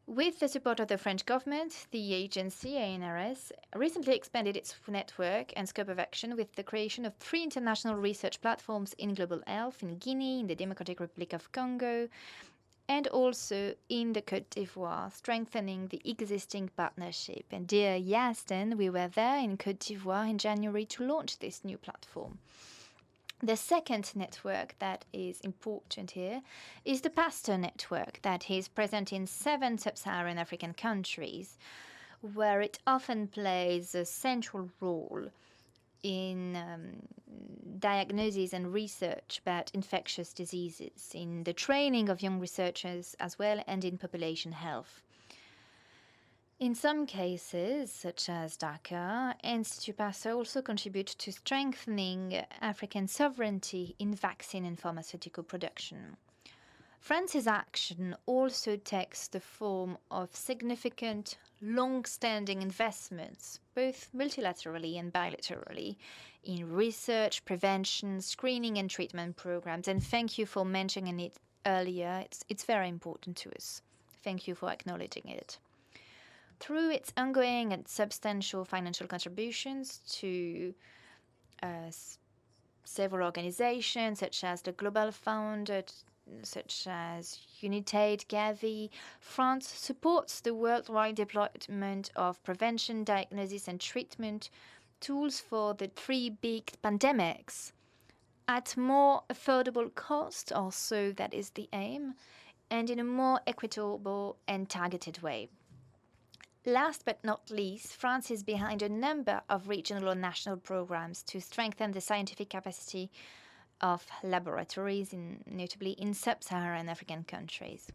With the support of the French government, the agency, ANRS, recently expanded its network and scope of action with the creation of 3 international research platforms in global health in Guinea, in the Democratic Republic of Congo, and also in the Côte d'Ivoire, strengthening the existing partnership. And dear Yasten, we were there in Côte d'Ivoire in January to launch this new platform. The second network that is important here is the Pasteur Network, that is present in 7 sub-Saharan African countries, where it often plays a central role in diagnosis and research about infectious diseases, in the training of young researchers as well, and in population health. In some cases, such as Dakar, Institut Pasteur also contribute to strengthening African sovereignty in vaccine and pharmaceutical production. France's action also takes the form of significant, long-standing investments, both multilaterally and bilaterally, in research, prevention, screening and treatment programs. And thank you for mentioning it earlier. It's very important to us. Thank you for acknowledging it. Through its ongoing and substantial financial contributions to several organizations, such as the Global Fund, such as UNITAID, Gavi, France supports the worldwide deployment of prevention, diagnosis and treatment tools for the 3 big pandemics at more affordable cost, also that is the aim, and in a more equitable and targeted way. Last but not least, France is behind a number of regional or national programs to strengthen the scientific capacity of laboratories, notably in sub-Saharan African countries.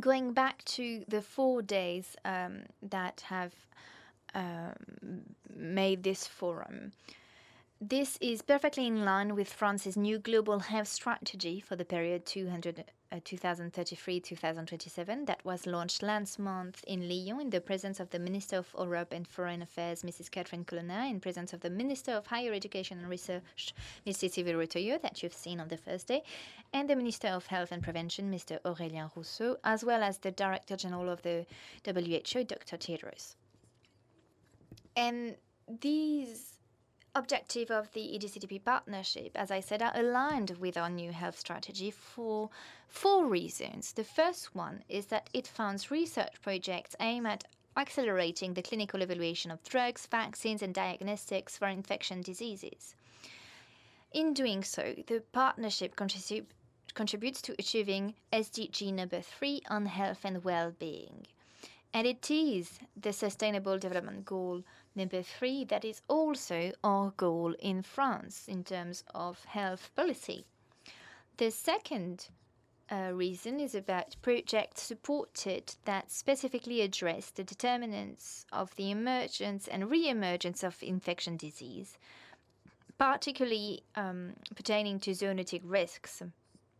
Going back to the 4 days that have made this forum, this is perfectly in line with France's new global health strategy for the period 2033-2027 that was launched last month in Lyon in the presence of the Minister of Europe and Foreign Affairs, Mrs. Catherine Colonna, in presence of the Minister of Higher Education and Research, Mrs. Sylvie Retoyot, that you've seen on the first day, and the Minister of Health and Prevention, Mr. Aurélien Rousseau, as well as the Director General of the WHO, Dr. Tedros. And these objectives of the EDCTP partnership, as I said, are aligned with our new health strategy for 4 reasons. The first one is that it funds research projects aimed at accelerating the clinical evaluation of drugs, vaccines, and diagnostics for infection diseases. In doing so, the partnership contributes to achieving SDG number 3 on health and well-being. And it is the Sustainable Development Goal number 3 that is also our goal in France in terms of health policy. The second reason is about projects supported that specifically address the determinants of the emergence and re-emergence of infection disease, particularly pertaining to zoonotic risks.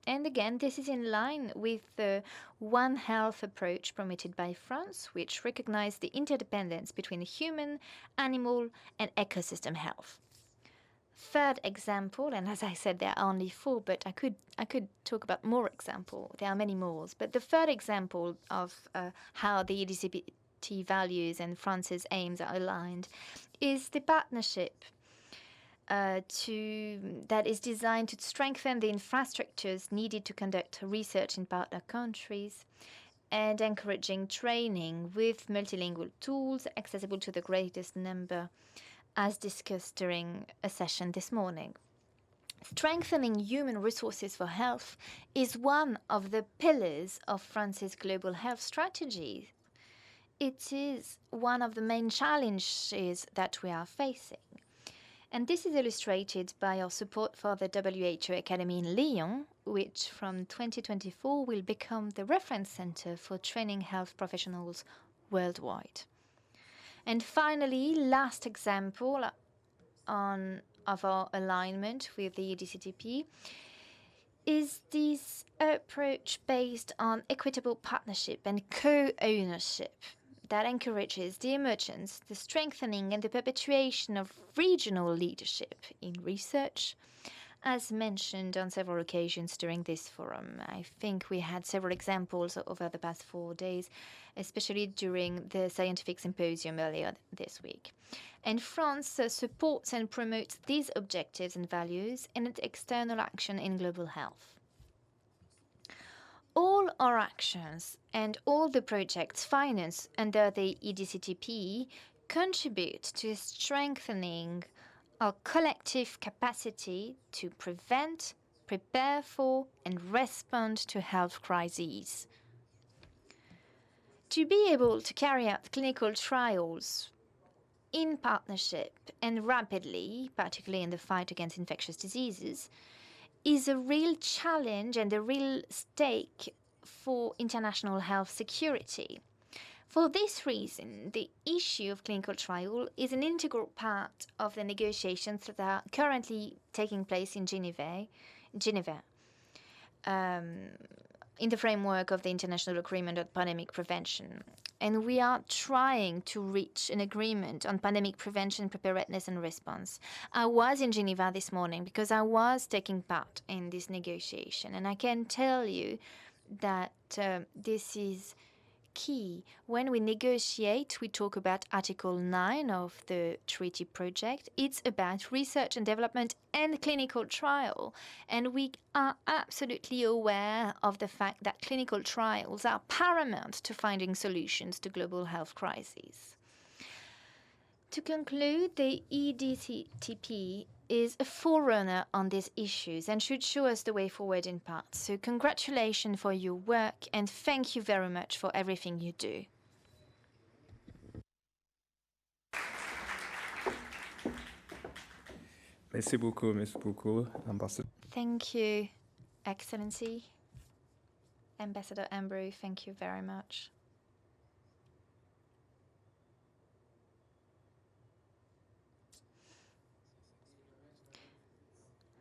And again, this is in line with the One Health approach promoted by France, which recognizes the interdependence between human, animal, and ecosystem health. Third example, and as I said, there are only 4, but I could talk about more examples. There are many more. But the third example of how the EDCTP values and France's aims are aligned is the partnership that is designed to strengthen the infrastructures needed to conduct research in partner countries and encouraging training with multilingual tools accessible to the greatest number, as discussed during a session this morning. Strengthening human resources for health is one of the pillars of France's global health strategy. It is one of the main challenges that we are facing. And this is illustrated by our support for the WHO Academy in Lyon, which from 2024 will become the reference center for training health professionals worldwide. And finally, last example of our alignment with the EDCTP is this approach based on equitable partnership and co-ownership that encourages the emergence, the strengthening, and the perpetuation of regional leadership in research, as mentioned on several occasions during this forum. I think we had several examples over the past 4 days, especially during the scientific symposium earlier this week. And France supports and promotes these objectives and values in its external action in global health. All our actions and all the projects financed under the EDCTP contribute to strengthening our collective capacity to prevent, prepare for, and respond to health crises. To be able to carry out clinical trials in partnership and rapidly, particularly in the fight against infectious diseases, is a real challenge and a real stake for international health security. For this reason, the issue of clinical trial is an integral part of the negotiations that are currently taking place in Geneva, in the framework of the International Agreement on Pandemic Prevention. And we are trying to reach an agreement on pandemic prevention, preparedness, and response. I was in Geneva this morning because I was taking part in this negotiation, and I can tell you that this is key. When we negotiate, we talk about Article 9 of the treaty project. It's about research and development and clinical trial. And we are absolutely aware of the fact that clinical trials are paramount to finding solutions to global health crises. To conclude, the EDCTP is a forerunner on these issues and should show us the way forward in part. So congratulations for your work and thank you very much for everything you do. Merci beaucoup, Ambassador. Thank you, Excellency. Ambassador Ambrou, thank you very much.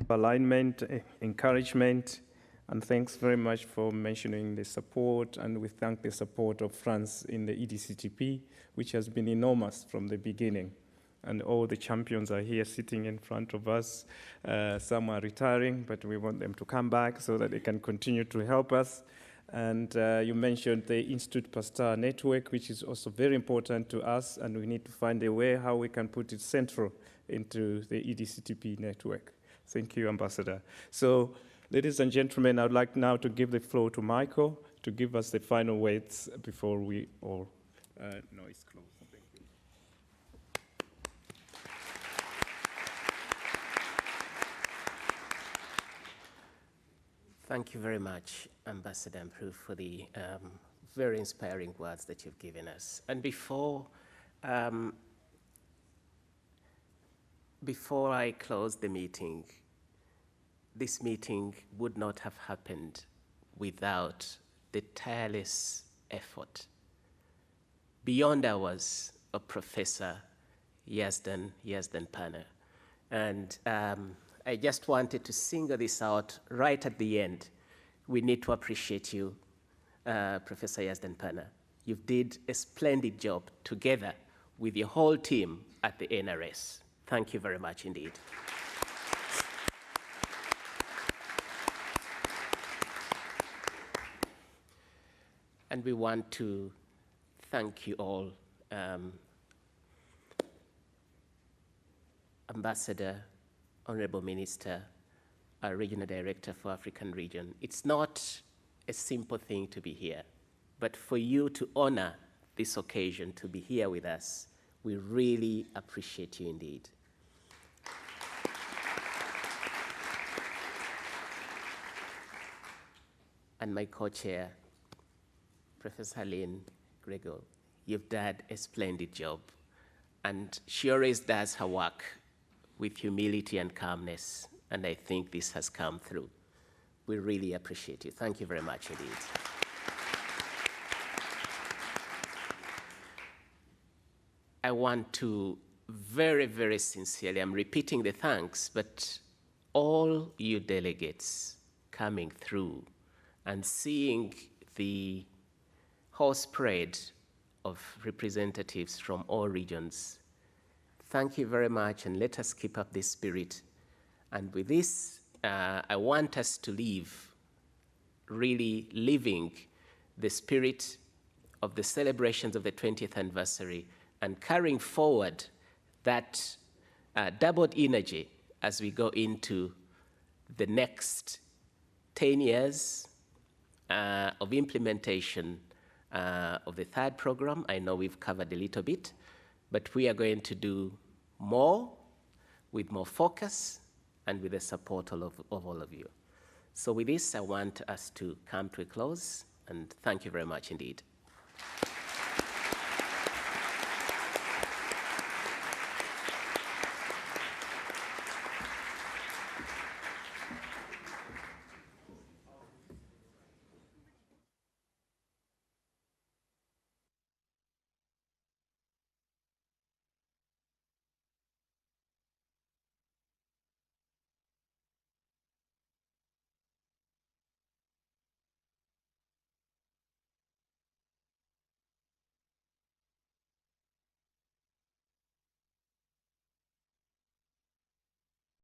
Alignment, encouragement, and thanks very much for mentioning the support, and we thank the support of France in the EDCTP, which has been enormous from the beginning. And all the champions are here sitting in front of us. Some are retiring, but we want them to come back so that they can continue to help us. And you mentioned the Institute Pasteur network, which is also very important to us, and we need to find a way how we can put it central into the EDCTP network. Thank you, Ambassador. So, ladies and gentlemen, I would like now to give the floor to Michael to give us the final words before we all know it's closed. Thank you. Thank you very much, Ambassador Amprou, for the very inspiring words that you've given us. And before I close the meeting, this meeting would not have happened without the tireless effort beyond hours of Professor Yazdan Panna. And I just wanted to single this out right at the end. We need to appreciate you, Professor Yazdan Panna. You did a splendid job together with your whole team at the NRS. Thank you very much indeed. And we want to thank you all, Ambassador, Honorable Minister, our Regional Director for African Region. It's not a simple thing to be here, but for you to honor this occasion, to be here with us, we really appreciate you indeed. And my co-chair, Professor Lynn Gregor, you've done a splendid job. And she always does her work with humility and calmness, and I think this has come through. We really appreciate you. Thank you very much indeed. I want to very, very sincerely, I'm repeating the thanks, but all you delegates coming through and seeing the whole spread of representatives from all regions, thank you very much, and let us keep up this spirit. And with this, I want us to live, really living the spirit of the celebrations of the 20th anniversary and carrying forward that doubled energy as we go into the next 10 years of implementation of the third program. I know we've covered a little bit, but we are going to do more with more focus and with the support of all of you. So with this, I want us to come to a close, and thank you very much indeed.